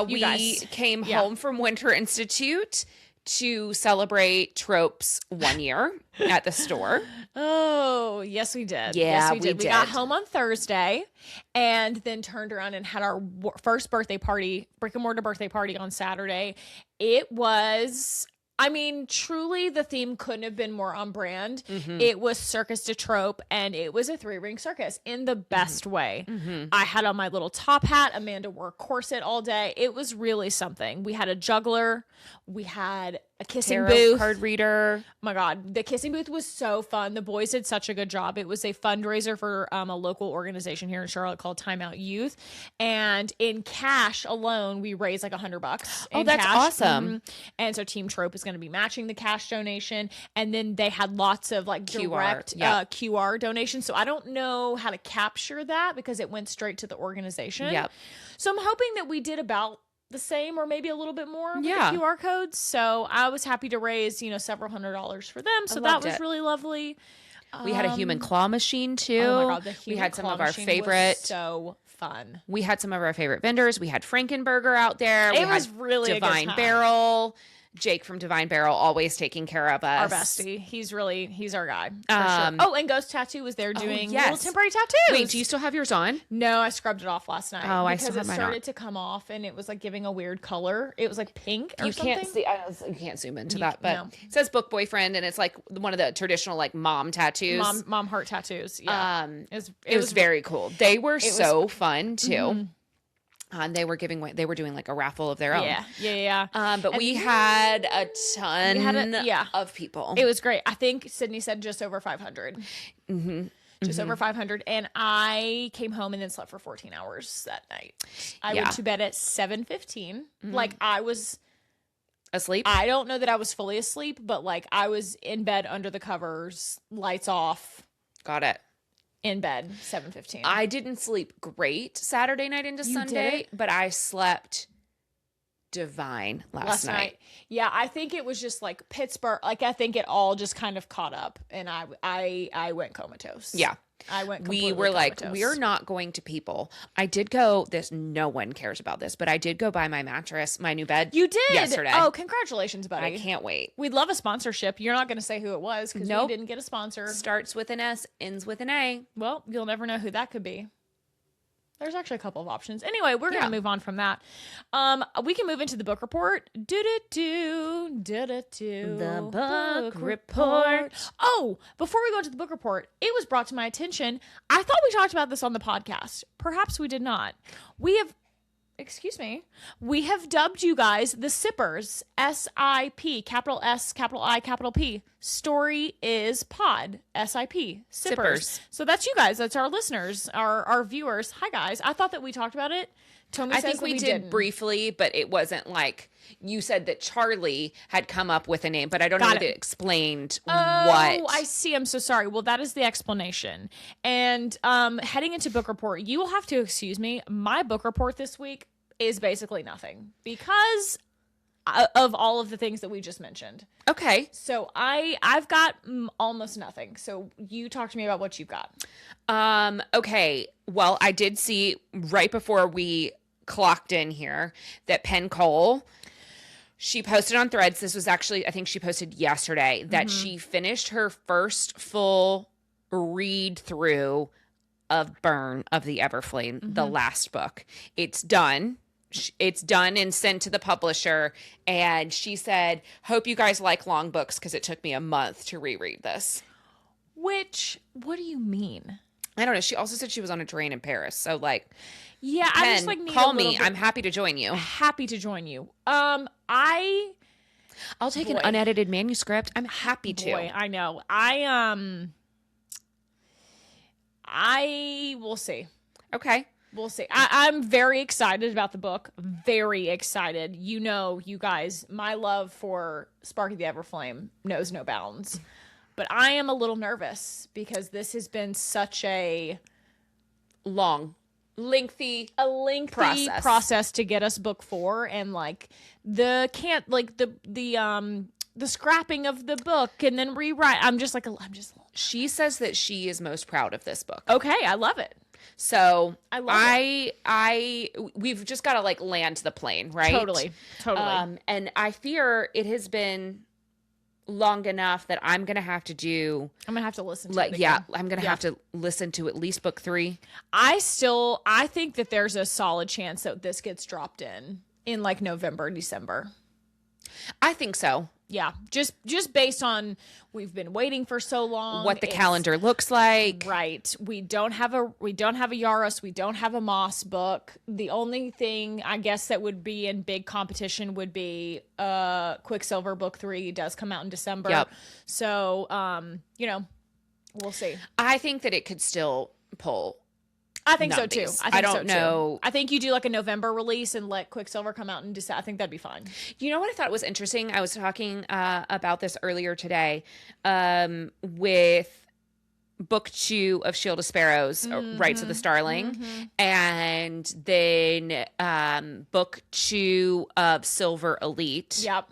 We came home from Winter Institute to celebrate Trope's 1 year at the store.
Oh, yes, we did.
Yeah,
yes, we did. We got home on Thursday and then turned around and had our first birthday party, brick and mortar birthday party on Saturday. It was... I mean, truly, the theme couldn't have been more on brand. It was Circus to Trope, and it was a 3-ring circus in the best way. I had on my little top hat. Amanda wore a corset all day. It was really something. We had a juggler. We had a kissing booth.
Card reader.
Oh my God. The kissing booth was so fun. The boys did such a good job. It was a fundraiser for a local organization here in Charlotte called Time Out Youth. And in cash alone, we raised like $100.
Oh, that's awesome.
And so Team Trope is going to be matching the cash donation. And then they had lots of like direct QR donations. So I don't know how to capture that because it went straight to the organization.
Yep.
So I'm hoping that we did about the same or maybe a little bit more with the QR codes. So I was happy to raise, several $100s for them. So that was really lovely.
We had a human claw machine too.
Oh my God, the human
we had some
claw
of our
machine
favorite.
Was so fun.
We had some of our favorite vendors. We had Frankenberger out there.
It was really
Divine
a good time.
Barrel. Jake from Divine Barrel always taking care of us.
Our bestie. He's our guy. For sure. Oh, and Ghost Tattoo was there doing little temporary tattoos.
Wait, do you still have yours on?
No, I scrubbed it off last night.
Oh, I still have
because it started to come off and it was like giving a weird color. It was like pink or something.
Can't see. You can't zoom into that, but it says book boyfriend and it's like one of the traditional like mom tattoos.
Mom heart tattoos. Yeah.
It was very cool. They were so fun too. And they were doing like a raffle of their own.
Yeah.
But we had a ton of people.
It was great. I think Sydney said just over 500. Just over 500. And I came home and then slept for 14 hours that night. I went to bed at 7:15. Like I was
asleep.
I don't know that I was fully asleep, but like I was in bed under the covers, lights off.
Got it.
In bed, 7:15.
I didn't sleep great Saturday night into Sunday, but I slept divine last night.
Yeah, I think it was just like Pittsburgh. Like I think it all just kind of caught up, and I went comatose.
Yeah.
I went
we were
comatose.
Like, we're not going to people. I did go no one cares about this, but I did go buy my mattress, my new bed.
You did?
Yesterday.
Oh, congratulations, buddy.
I can't wait.
We'd love a sponsorship. You're not going to say who it was because we didn't get a sponsor.
Starts with an S, ends with an A.
Well, you'll never know who that could be. There's actually a couple of options. Anyway, we're going to move on from that. We can move into the book report. The book report. Oh, before we go into the book report, it was brought to my attention. I thought we talked about this on the podcast. Perhaps we did not. We have dubbed you guys the Sippers. SIP, capital S, capital I, capital P. Story is pod. SIP. Sippers. So that's you guys. That's our listeners, our viewers. Hi, guys. I thought that we talked about it.
I think we did briefly, but it wasn't like you said that Charlie had come up with a name, but I don't know if it explained what.
Oh, I see. I'm so sorry. Well, that is the explanation. And heading into book report, you will have to excuse me. My book report this week is basically nothing because of all of the things that we just mentioned.
Okay.
So I've got almost nothing. So you talk to me about what you've got.
Okay. Well, I did see right before we clocked in here that Penn Cole, she posted on Threads. This was actually, I think she posted yesterday that she finished her first full read through of Burn of the Everflame, the last book. It's done. It's done and sent to the publisher. And she said, hope you guys like long books because it took me a month to reread this.
What do you mean?
I don't know. She also said she was on a train in Paris. So like,
Yeah, I just like need
call
a little
me.
bit-
I'm happy to join you.
happy to join you.
I'll take an
Boy.
unedited manuscript. I'm happy to.
Boy, I know. I will see.
Okay.
We'll see. I'm very excited about the book. Very excited. You know, you guys, my love for Spark of the Everflame knows no bounds. But I am a little nervous because this has been such a
lengthy
process to get us book 4, and like the scrapping of the book and then rewrite. I'm just.
She says that she is most proud of this book.
Okay, I love it.
So
I love
we've just got to like land the plane, right?
Totally.
And I fear it has been long enough that I'm gonna have to
listen to it again.
Yeah, I'm gonna have to listen to at least book 3.
I think that there's a solid chance that this gets dropped in like November, December.
I think so.
Yeah, just based on we've been waiting for so long,
what the calendar looks like.
Right. We don't have a Yaros, we don't have a Moss book. The only thing I guess that would be in big competition would be Quicksilver book 3 does come out in December.
Yep.
So we'll see.
I think that it could still pull.
I think so
numbies.
too.
I don't know.
I think you do like a November release and let Quicksilver come out in December. I think that'd be fine.
You know what I thought was interesting? I was talking about this earlier today with book 2 of Shield of Sparrows, Rights of the Starling, and then book 2 of Silver Elite.
Yep.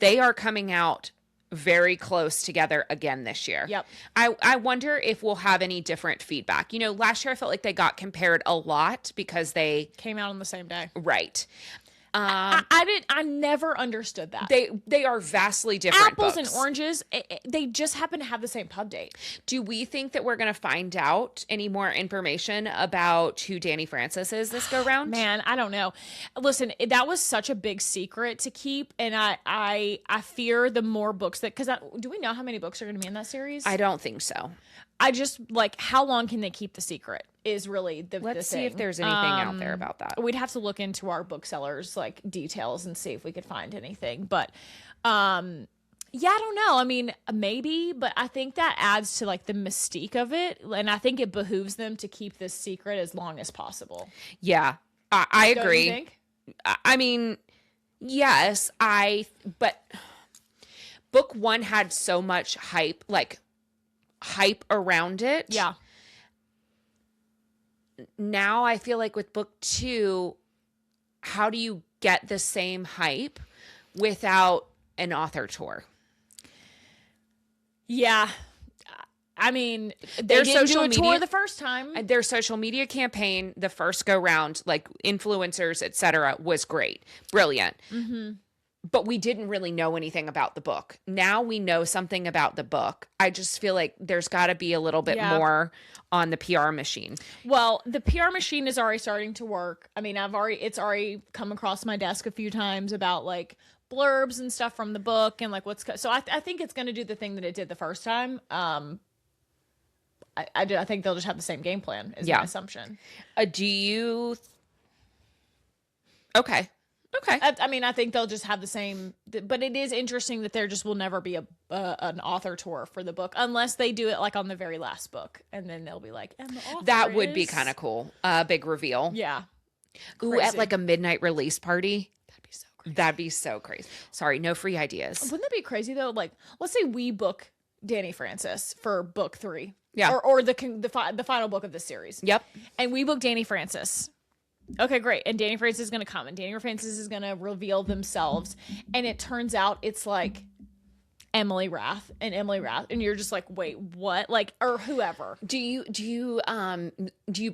They are coming out very close together again this year.
Yep.
I wonder if we'll have any different feedback. You know, last year I felt like they got compared a lot because they
came out on the same day.
Right.
I never understood that.
They are vastly different
Apples
books.
and oranges, they just happen to have the same pub date.
Do we think that we're going to find out any more information about who Danny Francis is this go round?
Man, I don't know. Listen, that was such a big secret to keep, and I fear the more books that, because do we know how many books are going to be in that series?
I don't think so.
I just like, how long can they keep the secret is really the
Let's
thing.
see if there's anything out there about that.
We'd have to look into our booksellers like details and see if we could find anything. But yeah, I don't know. I mean, maybe, but I think that adds to like the mystique of it. And I think it behooves them to keep this secret as long as possible.
Yeah, I
Don't
agree.
you think?
I mean, yes, but book 1 had so much hype around it.
Yeah.
Now I feel like with book 2, how do you get the same hype without an author tour?
Yeah. I mean,
Their
they didn't
social
do a tour
media-
the first time.
Their social media campaign, the first go round, like influencers, etc., was great. Brilliant.
Mm-hmm.
But we didn't really know anything about the book. Now we know something about the book. I just feel like there's got to be a little bit more on the PR machine.
Well, the PR machine is already starting to work. I mean, it's already come across my desk a few times about like blurbs and stuff from the book and like so I think it's going to do the thing that it did the first time. I think they'll just have the same game plan is my assumption.
Okay.
I mean, I think they'll just have the same, but it is interesting that there just will never be an author tour for the book unless they do it like on the very last book, and then they'll be like, and the author
That would be kind of cool. Big reveal.
Yeah.
Ooh, at like a midnight release party.
That'd be so crazy.
That'd be so crazy. Sorry, no free ideas.
Wouldn't that be crazy though? Like, let's say we book Danny Francis for book 3.
Yeah.
Or the final book of this series.
Yep.
And we book Danny Francis. Okay, great. And Danny Francis is going to come, and Danny Francis is going to reveal themselves. And it turns out it's like Emily Rath, and you're just like, wait, what? Like, or whoever.
Do you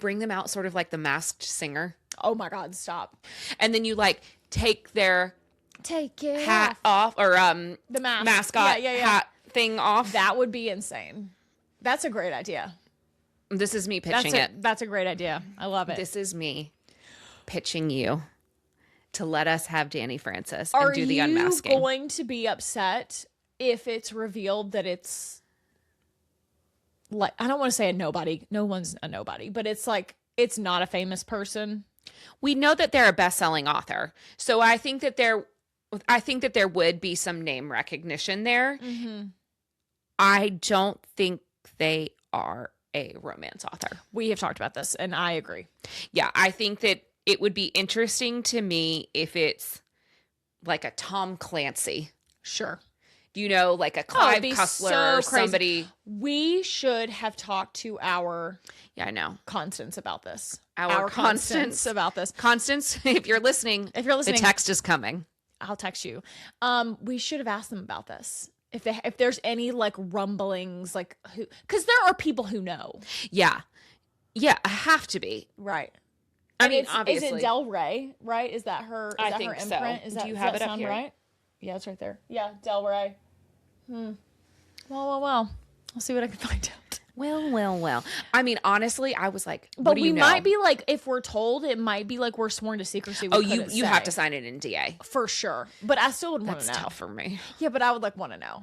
bring them out sort of like the Masked Singer?
Oh my God, stop.
And then you like take their hat off or
the
mascot hat thing off.
That would be insane. That's a great idea.
This is me pitching it.
That's a great idea. I love it.
This is me pitching you to let us have Danny Francis and do the unmasking.
Are you going to be upset if it's revealed that it's like, I don't want to say a nobody. No one's a nobody, but it's like, it's not a famous person.
We know that they're a best-selling author. So I think that there would be some name recognition there.
Mm-hmm.
I don't think they are a romance author.
We have talked about this, and I agree.
Yeah, I think that it would be interesting to me if it's like a Tom Clancy.
Sure.
You know, like a Clive Cussler
so
or somebody.
We should have talked to our
Yeah, I know.
Constance about this.
Our Constance
about this.
Constance, if you're listening, the text is coming.
I'll text you. We should have asked them about this. If there's any like rumblings, like who, because there are people who know.
Yeah. Yeah, I have to be.
Right.
I mean, obviously.
Is it Del Rey, right? Is that her?
I think
her imprint?
so.
Is that,
Do you
does
have
that
it up
sound
here?
right? Yeah, it's right there. Yeah, Del Rey. Well. I'll see what I can find out.
Well. I mean, honestly, I was like,
But
what do you know?
might be like, if we're told, it might be like we're sworn to secrecy.
You have to sign it in DA.
For sure. But I still would want to know.
That's tough for me.
Yeah, but I would like want to know.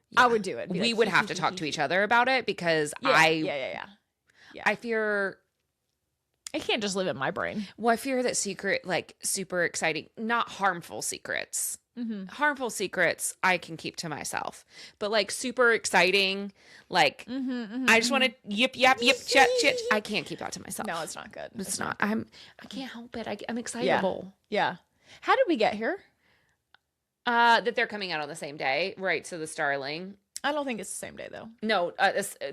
Yeah. I would do it.
We would have to talk to each other about it because
Yeah.
I fear.
It can't just live in my brain.
Well, I fear that secret, like super exciting, not harmful secrets.
Mm-hmm.
Harmful secrets I can keep to myself, but like super exciting, like I just want to yip chat. I can't keep that to myself.
No, it's not good.
It's not. I can't help it. I'm excitable.
Yeah. How did we get here?
That they're coming out on the same day, right? So the Starling.
I don't think it's the same day though.
No,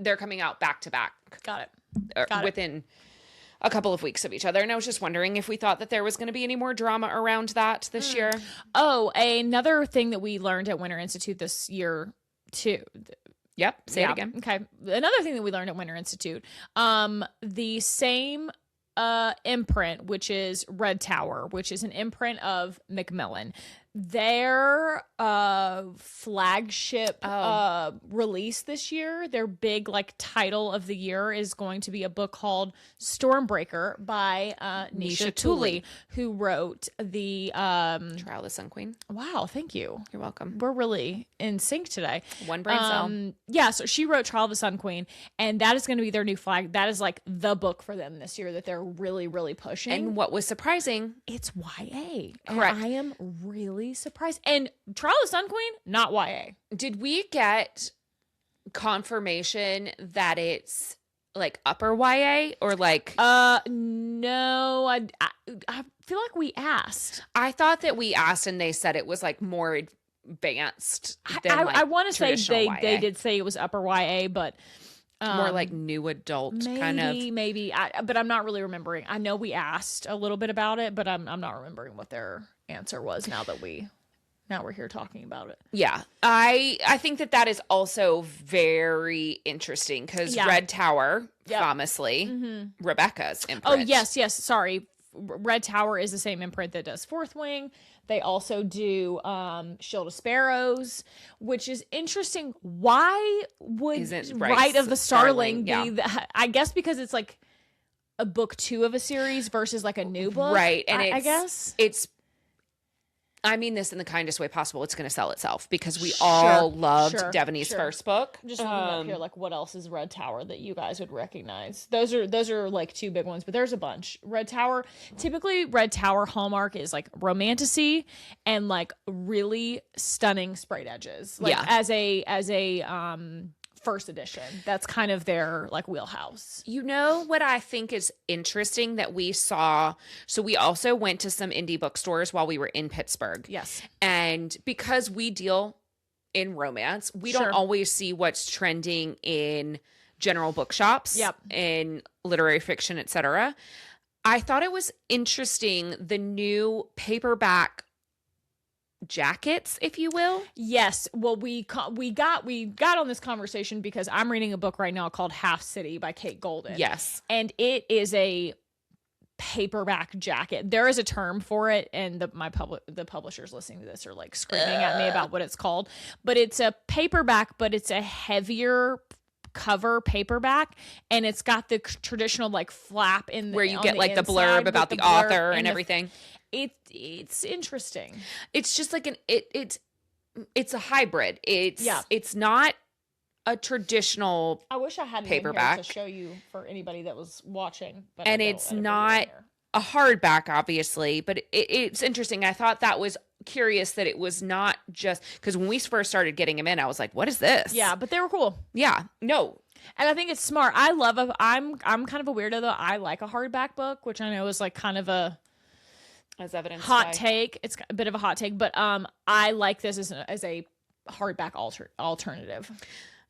they're coming out back to back.
Got it.
Within a couple of weeks of each other. And I was just wondering if we thought that there was going to be any more drama around that this year.
Oh, another thing that we learned at Winter Institute this year too.
Yep. Say it again.
Okay. Another thing that we learned at Winter Institute, the same imprint, which is Red Tower, which is an imprint of Macmillan. Their flagship release this year, their big like title of the year is going to be a book called Stormbreaker by Nisha Tooley, who wrote the
Trial of the Sun Queen.
Wow, thank you.
You're welcome.
We're really in sync today.
One brain cell.
Yeah, so she wrote Trial of the Sun Queen, and that is going to be their new flag. That is like the book for them this year that they're really, really pushing.
And what was surprising,
it's YA.
Correct.
And I am really surprised. And Trial of the Sun Queen, not YA.
did we get confirmation that it's like upper YA or like?
No, I feel like we asked.
I thought that we asked and they said it was like more advanced than
I want to say
traditional
they
YA.
did say it was upper YA, but
More like new adult kind of.
Maybe. But I'm not really remembering. I know we asked a little bit about it, but I'm not remembering what their answer was now we're here talking about it.
Yeah. I think that is also very interesting because Red Tower, famously, Rebecca's imprint.
Oh, yes. Sorry. Red Tower is the same imprint that does Fourth Wing. They also do Shield of Sparrows, which is interesting. Why would Rite of the Starling be I guess because it's like a book 2 of a series versus like a new book.
Right. And
I guess
it's, I mean this in the kindest way possible. It's going to sell itself because we all loved Devaney's first book.
I'm just looking up here, like what else is Red Tower that you guys would recognize? Those are like 2 big ones, but there's a bunch. Red Tower, typically Red Tower hallmark is like romantasy and like really stunning sprayed edges. Like as a first edition. That's kind of their like wheelhouse.
You know what I think is interesting that we saw? So we also went to some indie bookstores while we were in Pittsburgh.
Yes.
And because we deal in romance, we don't always see what's trending in general bookshops, in literary fiction, etc. I thought it was interesting, the new paperback jackets, if you will.
Yes. Well, we got on this conversation because I'm reading a book right now called Half City by Kate Golden.
Yes.
And it is a paperback jacket. There is a term for it, and the publishers listening to this are like screaming at me about what it's called. But it's a paperback, but it's a heavier cover paperback, and it's got the traditional like flap in
where you get like the blurb about the author and everything.
It's interesting.
It's just like it's a hybrid. It's not a traditional,
I wish I had it
paperback
in here to show you for anybody that was watching. But
and it's not a hardback, obviously, but it's interesting. I thought that was curious that it was not just because when we first started getting them in, I was like, what is this?
Yeah, but they were cool.
Yeah. No.
And I think it's smart. I'm kind of a weirdo though. I like a hardback book, which I know is like kind of a
as evidence
hot take. It's a bit of a hot take, but I like this as a hardback alternative.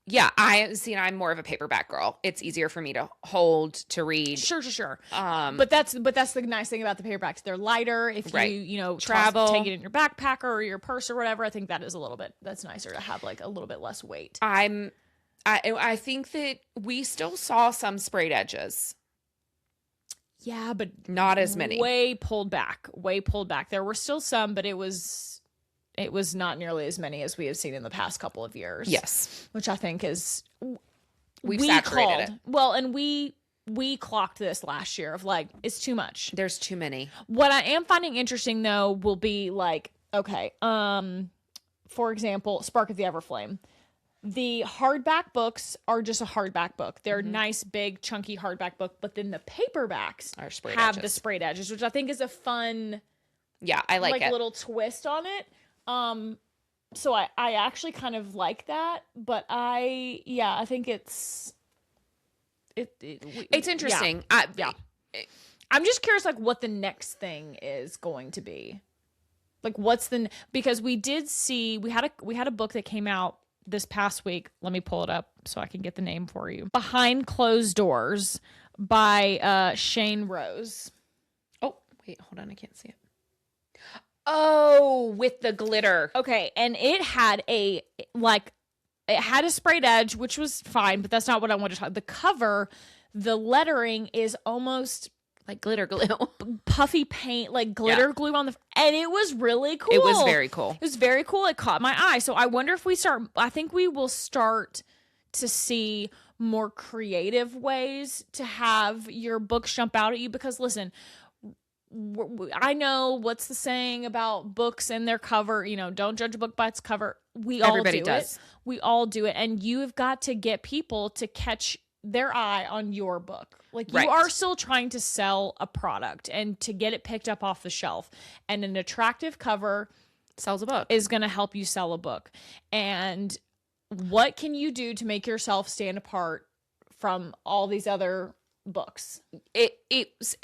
Yeah, I'm more of a paperback girl. It's easier for me to hold, to read.
Sure. But that's the nice thing about the paperbacks. They're lighter. If you
travel,
take it in your backpack or your purse or whatever. I think that's nicer to have like a little bit less weight.
I think that we still saw some sprayed edges.
Yeah, but
not as many.
Way pulled back. There were still some, but it was not nearly as many as we have seen in the past couple of years.
Yes.
Which I think is
we saturated it.
Well, and we clocked this last year of like, it's too much.
There's too many.
What I am finding interesting though will be like, okay, for example, Spark of the Everflame. The hardback books are just a hardback book. They're nice, big, chunky hardback book, but then the paperbacks have the sprayed edges, which I think is a fun,
I like it.
Little twist on it. So I actually kind of like that, but I think it's
interesting.
Yeah. I'm just curious, like, what the next thing is going to be. Like, because we did see, we had a book that came out this past week. Let me pull it up so I can get the name for you. Behind Closed Doors by Shane Rose.
Oh, wait, hold on. I can't see it. Oh, with the glitter.
Okay, and it had a sprayed edge, which was fine, but that's not what I wanted to talk. The cover, the lettering is almost
like glitter glue,
puffy paint, like glitter glue on and it was really cool.
It was very cool.
It was very cool. It caught my eye. So I wonder if I think we will start to see more creative ways to have your books jump out at you, because listen, I know what's the saying about books and their cover, don't judge a book by its cover. Everybody does. We all do it. And you've got to get people to catch their eye on your book. Like, you are still trying to sell a product and to get it picked up off the shelf, and an attractive cover
sells a book,
is going to help you sell a book. And what can you do to make yourself stand apart from all these other books?
It's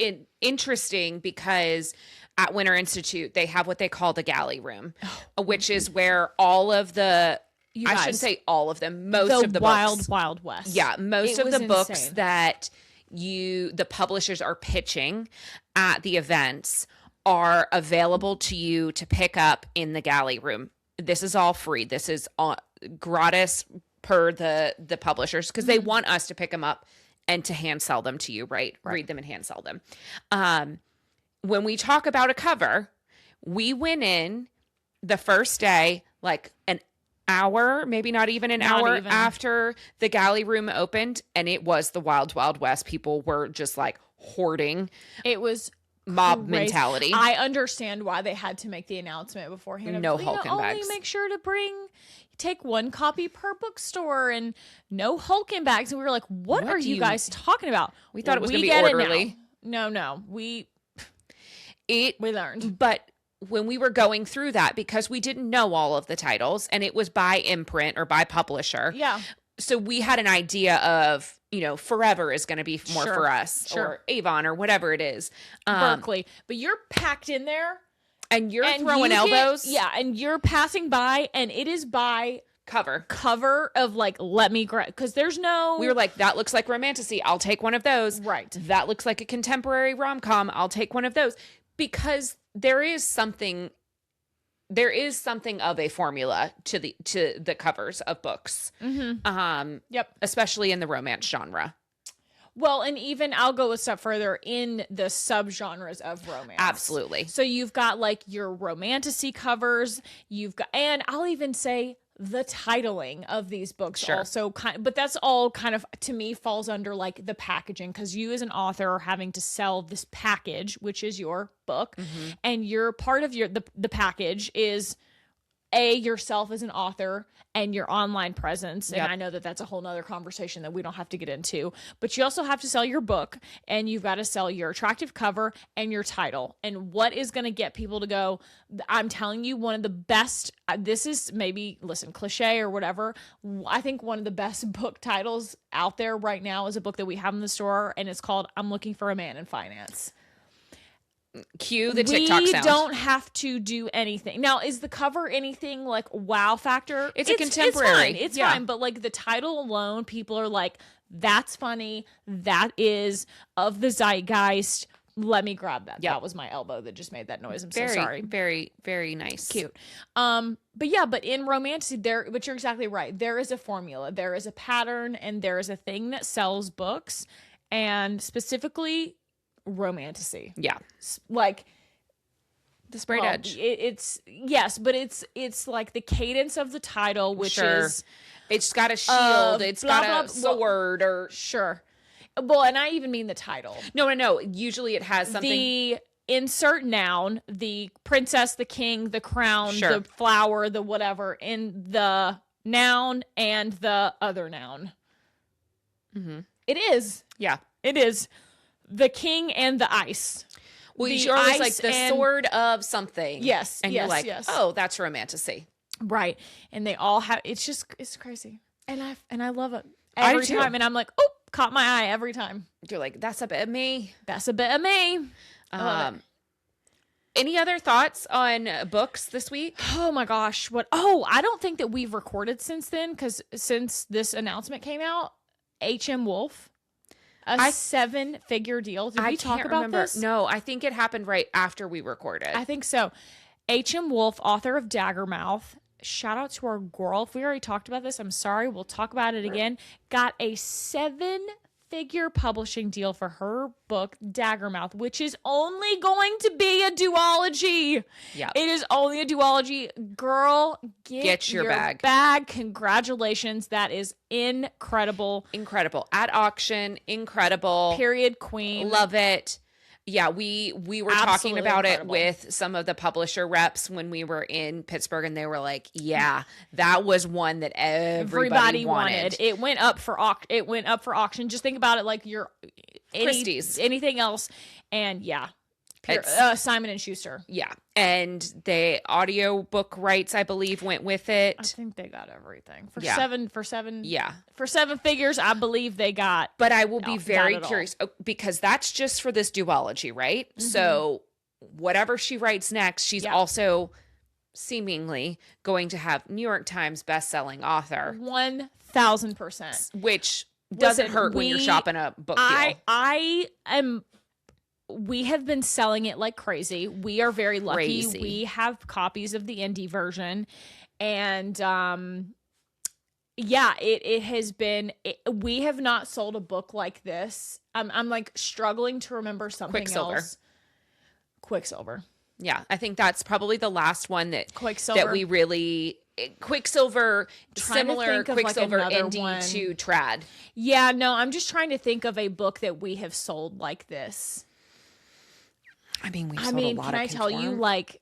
interesting because at Winter Institute, they have what they call the galley room, which is where all of the, I shouldn't say all of them, most of the books.
Wild West.
Yeah, most of the books that the publishers are pitching at the events are available to you to pick up in the galley room. This is all free. This is gratis per the publishers, because they want us to pick them up and to hand sell them to you, right? Read them and hand sell them. When we talk about a cover, we went in the first day, like an hour, maybe not even an hour after the galley room opened, and it was the Wild Wild West. People were just like hoarding.
It was
mob mentality.
I understand why they had to make the announcement beforehand.
No Hulken bags.
Only make sure to take one copy per bookstore and no Hulken bags. And we were like, what are you guys talking about?
We thought it was going to be orderly.
No. We learned.
But when we were going through that, because we didn't know all of the titles, and it was by imprint or by publisher.
Yeah.
So we had an idea of, Forever is going to be more for us, or Avon, or whatever it is.
Berkeley. But you're packed in there.
And you're throwing elbows.
And you're passing by, and it is by cover of like, let me grab, because there's no.
We were like, that looks like romantasy. I'll take one of those.
Right.
That looks like a contemporary rom-com. I'll take one of those, because there is something of a formula to the covers of books.
Yep.
Especially in the romance genre.
Well, and even I'll go a step further in the subgenres of romance.
Absolutely.
So you've got like your romantasy covers, and I'll even say the titling of these books also but that's all kind of, to me, falls under like the packaging, because you as an author are having to sell this package, which is your book, and your part of the package is yourself as an author and your online presence. And I know that that's a whole nother conversation that we don't have to get into, but you also have to sell your book, and you've got to sell your attractive cover and your title. And what is going to get people to go, I'm telling you, one of the best, this is maybe, listen, cliche or whatever, I think one of the best book titles out there right now is a book that we have in the store, and it's called I'm Looking for a Man in Finance.
Cue the TikTok sound.
We don't have to do anything. Now, is the cover anything like wow factor?
It's a contemporary.
It's fine. But like the title alone, people are like, that's funny. That is of the zeitgeist. Let me grab that. That was my elbow that just made that noise. I'm so sorry.
Very, very nice.
Cute. But in romance, but you're exactly right. There is a formula. There is a pattern, and there is a thing that sells books, and specifically romantasy.
Yeah.
Like
the sprayed edge.
But it's like the cadence of the title, which is
it's got a shield, it's got a sword, or
sure. Well, and I even mean the title.
No. Usually it has something.
The insert noun, the princess, the king, the crown, the flower, the whatever, in the noun and the other noun.
Mm-hmm.
It is.
Yeah.
It is. The king and the ice.
Well, you're always like the sword of something.
Yes.
And you're like, oh, that's romantasy.
Right. And they all have, it's crazy. And I love it every time. And I'm like, oh, caught my eye every time.
You're like, that's a bit of me.
That's a bit of me.
Any other thoughts on books this week?
Oh my gosh. I don't think that we've recorded since then, because since this announcement came out, H.M. Wolf. A 7-figure deal. Did we talk about this?
No, I think it happened right after we recorded.
I think so. H.M. Wolf, author of Daggermouth. Shout out to our girl. If we already talked about this, I'm sorry. We'll talk about it again. Got a 7-figure publishing deal for her book, Daggermouth, which is only going to be a duology.
Yeah.
It is only a duology. Girl, get your bag. Congratulations. That is incredible.
Incredible. At auction. Incredible.
Period queen.
Love it. Yeah, we were talking about it with some of the publisher reps when we were in Pittsburgh, and they were like, yeah, that was one that everybody wanted.
It went up for auction. Just think about it like
Christie's.
Anything else. And yeah. Simon and Schuster.
Yeah. And the audiobook rights, I believe, went with it.
I think they got everything. For 7
Yeah.
For 7 figures, I believe they got.
But I will be very curious because that's just for this duology, right? Mm-hmm. So whatever she writes next, she's also seemingly going to have New York Times bestselling author.
1,000%.
Which doesn't hurt when you're shopping a book deal.
We have been selling it like crazy. We are very lucky. We have copies of the indie version. And it has been, we have not sold a book like this. I'm like struggling to remember something else. Quicksilver.
Yeah. I think that's probably the last one that we really, Quicksilver, similar Quicksilver indie to Trad.
Yeah, no, I'm just trying to think of a book that we have sold like this.
I mean, we sold a lot of
can I tell you, like,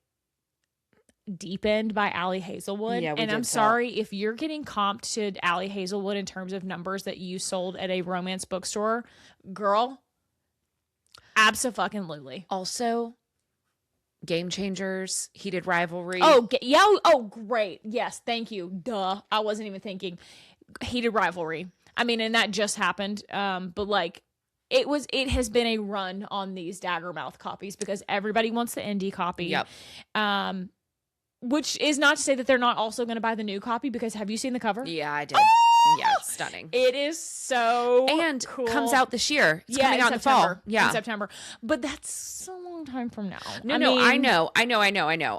Deep End by Allie Hazelwood?
Yeah,
and I'm sorry if you're getting comped to Allie Hazelwood in terms of numbers that you sold at a romance bookstore, girl, abso-fucking-lutely.
Also, Game Changers, Heated Rivalry.
Oh, oh, great. Yes, thank you. Duh. I wasn't even thinking. Heated Rivalry. I mean, and that just happened. But like, it has been a run on these Daggermouth copies because everybody wants the indie copy.
Yep.
Which is not to say that they're not also going to buy the new copy, because have you seen the cover?
Yeah, I did. Yeah, it's stunning.
It is so
cool. Comes out this year. It's coming out in the fall. Yeah.
In September. But that's a long time from now.
I know.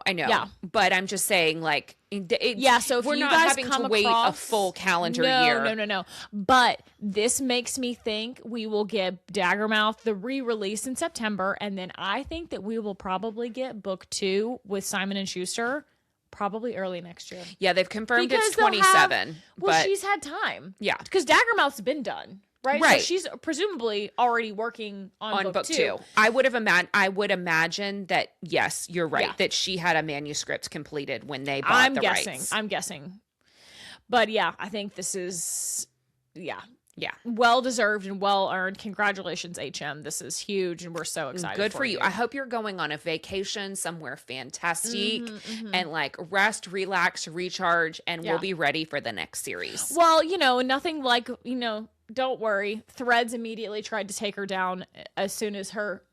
Yeah.
But I'm just saying, like,
so if
we're
you
not
guys
having to wait a full calendar year.
No. But this makes me think we will get Daggermouth, the re-release in September, and then I think that we will probably get book 2 with Simon & Schuster probably early next year.
Yeah, they've confirmed it's 27.
Well, she's had time.
Yeah.
Because Daggermouth's been done. right?
Right.
So she's presumably already working on book two.
I would imagine that, yes, you're right,
Yeah.
that she had a manuscript completed when they bought the rights.
I'm guessing. But yeah, I think this is,
Yeah.
well-deserved and well-earned. Congratulations, HM. This is huge, and we're so excited
Good for you. I hope you're going on a vacation somewhere fantastic and like rest, relax, recharge, and we'll be ready for the next series.
Well, nothing like, don't worry. Threads immediately tried to take her down as soon as her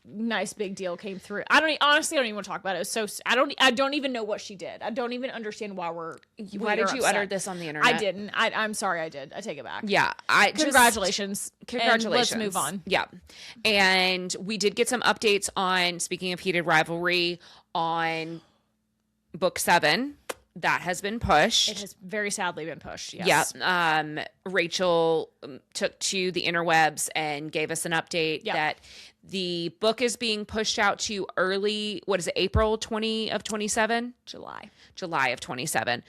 nice big deal came through. Honestly, I don't even want to talk about it. It was so I don't even know what she did. I don't even understand why
Why did you utter this on the internet?
I didn't. I'm sorry I did. I take it back.
Yeah.
Congratulations.
Congratulations.
And let's move on.
Yeah. And we did get some updates on, speaking of heated rivalry, on book 7. That has been pushed.
It has very sadly been pushed. Yes.
Yeah. Rachel took to the interwebs and gave us an update that the book is being pushed out to early, what is it, April 27? July of 27.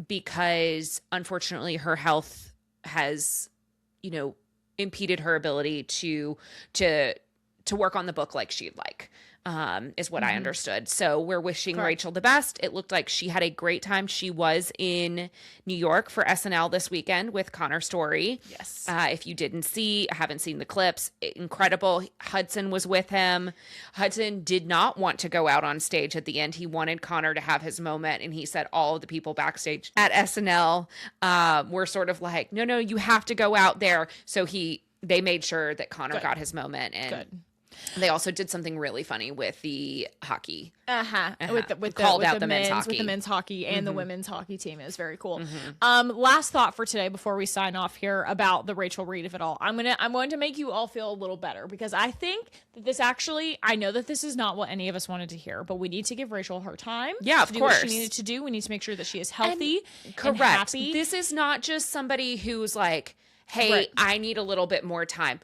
Because unfortunately her health has, impeded her ability to work on the book like she'd like. Is what I understood. So we're wishing Rachel the best. It looked like she had a great time. She was in New York for SNL this weekend with Connor Story.
Yes.
If you haven't seen the clips, incredible. Hudson was with him. Hudson did not want to go out on stage at the end. He wanted Connor to have his moment. And he said all of the people backstage at SNL were sort of like, no, you have to go out there. So they made sure that Connor got his moment. And they also did something really funny with the hockey. With the men's hockey.
With the men's hockey and the women's hockey team. Is very cool. Last thought for today before we sign off here about the Rachel Reid of it all. I'm going to make you all feel a little better because I think that this actually, I know that this is not what any of us wanted to hear, but we need to give Rachel her time.
Yeah,
to do what she needed to do. We need to make sure that she is healthy and happy.
This is not just somebody who's like, hey, I need a little bit more time.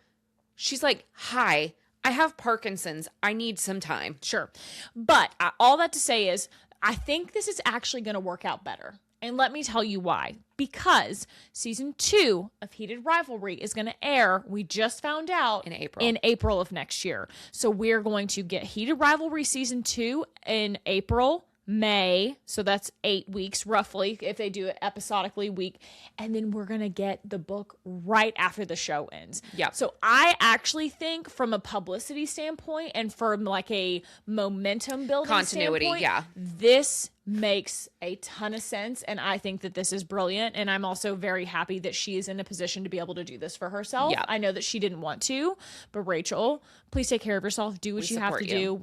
She's like, hi, I have Parkinson's. I need some time.
Sure. But all that to say is, I think this is actually going to work out better. And let me tell you why. Because season 2 of Heated Rivalry is going to air, we just found out, in April of next year. So we're going to get Heated Rivalry season 2 in April, May, so that's 8 weeks roughly if they do it episodically week, and then we're gonna get the book right after the show ends.
Yeah.
So I actually think from a publicity standpoint and from like a momentum building
continuity,
standpoint, this makes a ton of sense, and I think that this is brilliant, and I'm also very happy that she is in a position to be able to do this for herself.
Yeah.
I know that she didn't want to, but Rachel, please take care of yourself. Do what you have to do.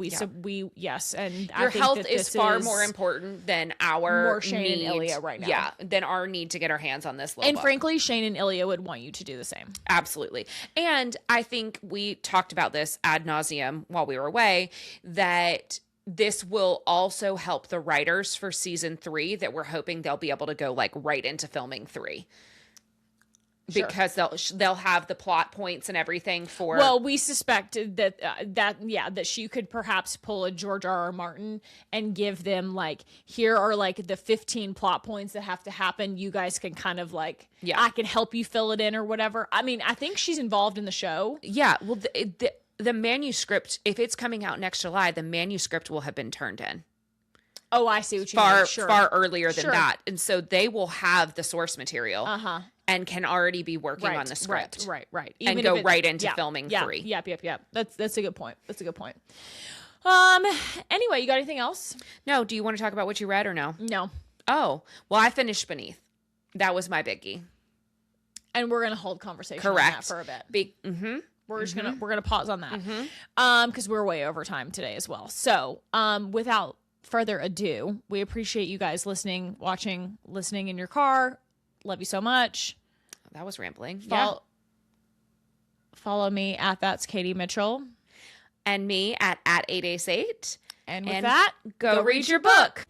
Yes, and
your
I think
health
that
is far more important than our
more Shane and Ilya right now.
Yeah, than our need to get our hands on this little
and
book.
frankly, Shane and Ilya would want you to do the same.
Absolutely. And I think we talked about this ad nauseum while we were away, that this will also help the writers for season 3 that we're hoping they'll be able to go like right into filming 3.
Sure.
Because they'll have the plot points and everything for.
Well, we suspected that she could perhaps pull a George R.R. Martin and give them like, here are like the 15 plot points that have to happen. You guys can kind of like, I can help you fill it in or whatever. I mean, I think she's involved in the show.
Yeah. Well, the manuscript, if it's coming out next July, the manuscript will have been turned in.
Oh, I see what you mean. Sure.
Far earlier than that. And so they will have the source material and can already be working on the script.
Right.
Even and go right into filming 3.
Yep. That's a good point. Anyway, you got anything else?
No. Do you want to talk about what you read or no?
No.
Oh, well, I finished Beneath. That was my biggie.
And we're going to hold conversation on that for a bit. We're just gonna pause on that because we're way over time today as well. So without further ado, we appreciate you guys listening, watching, listening in your car. Love you so much.
That was rambling.
Follow me at That's Katie Mitchell.
And me at 8ace8.
And with that,
go read your book.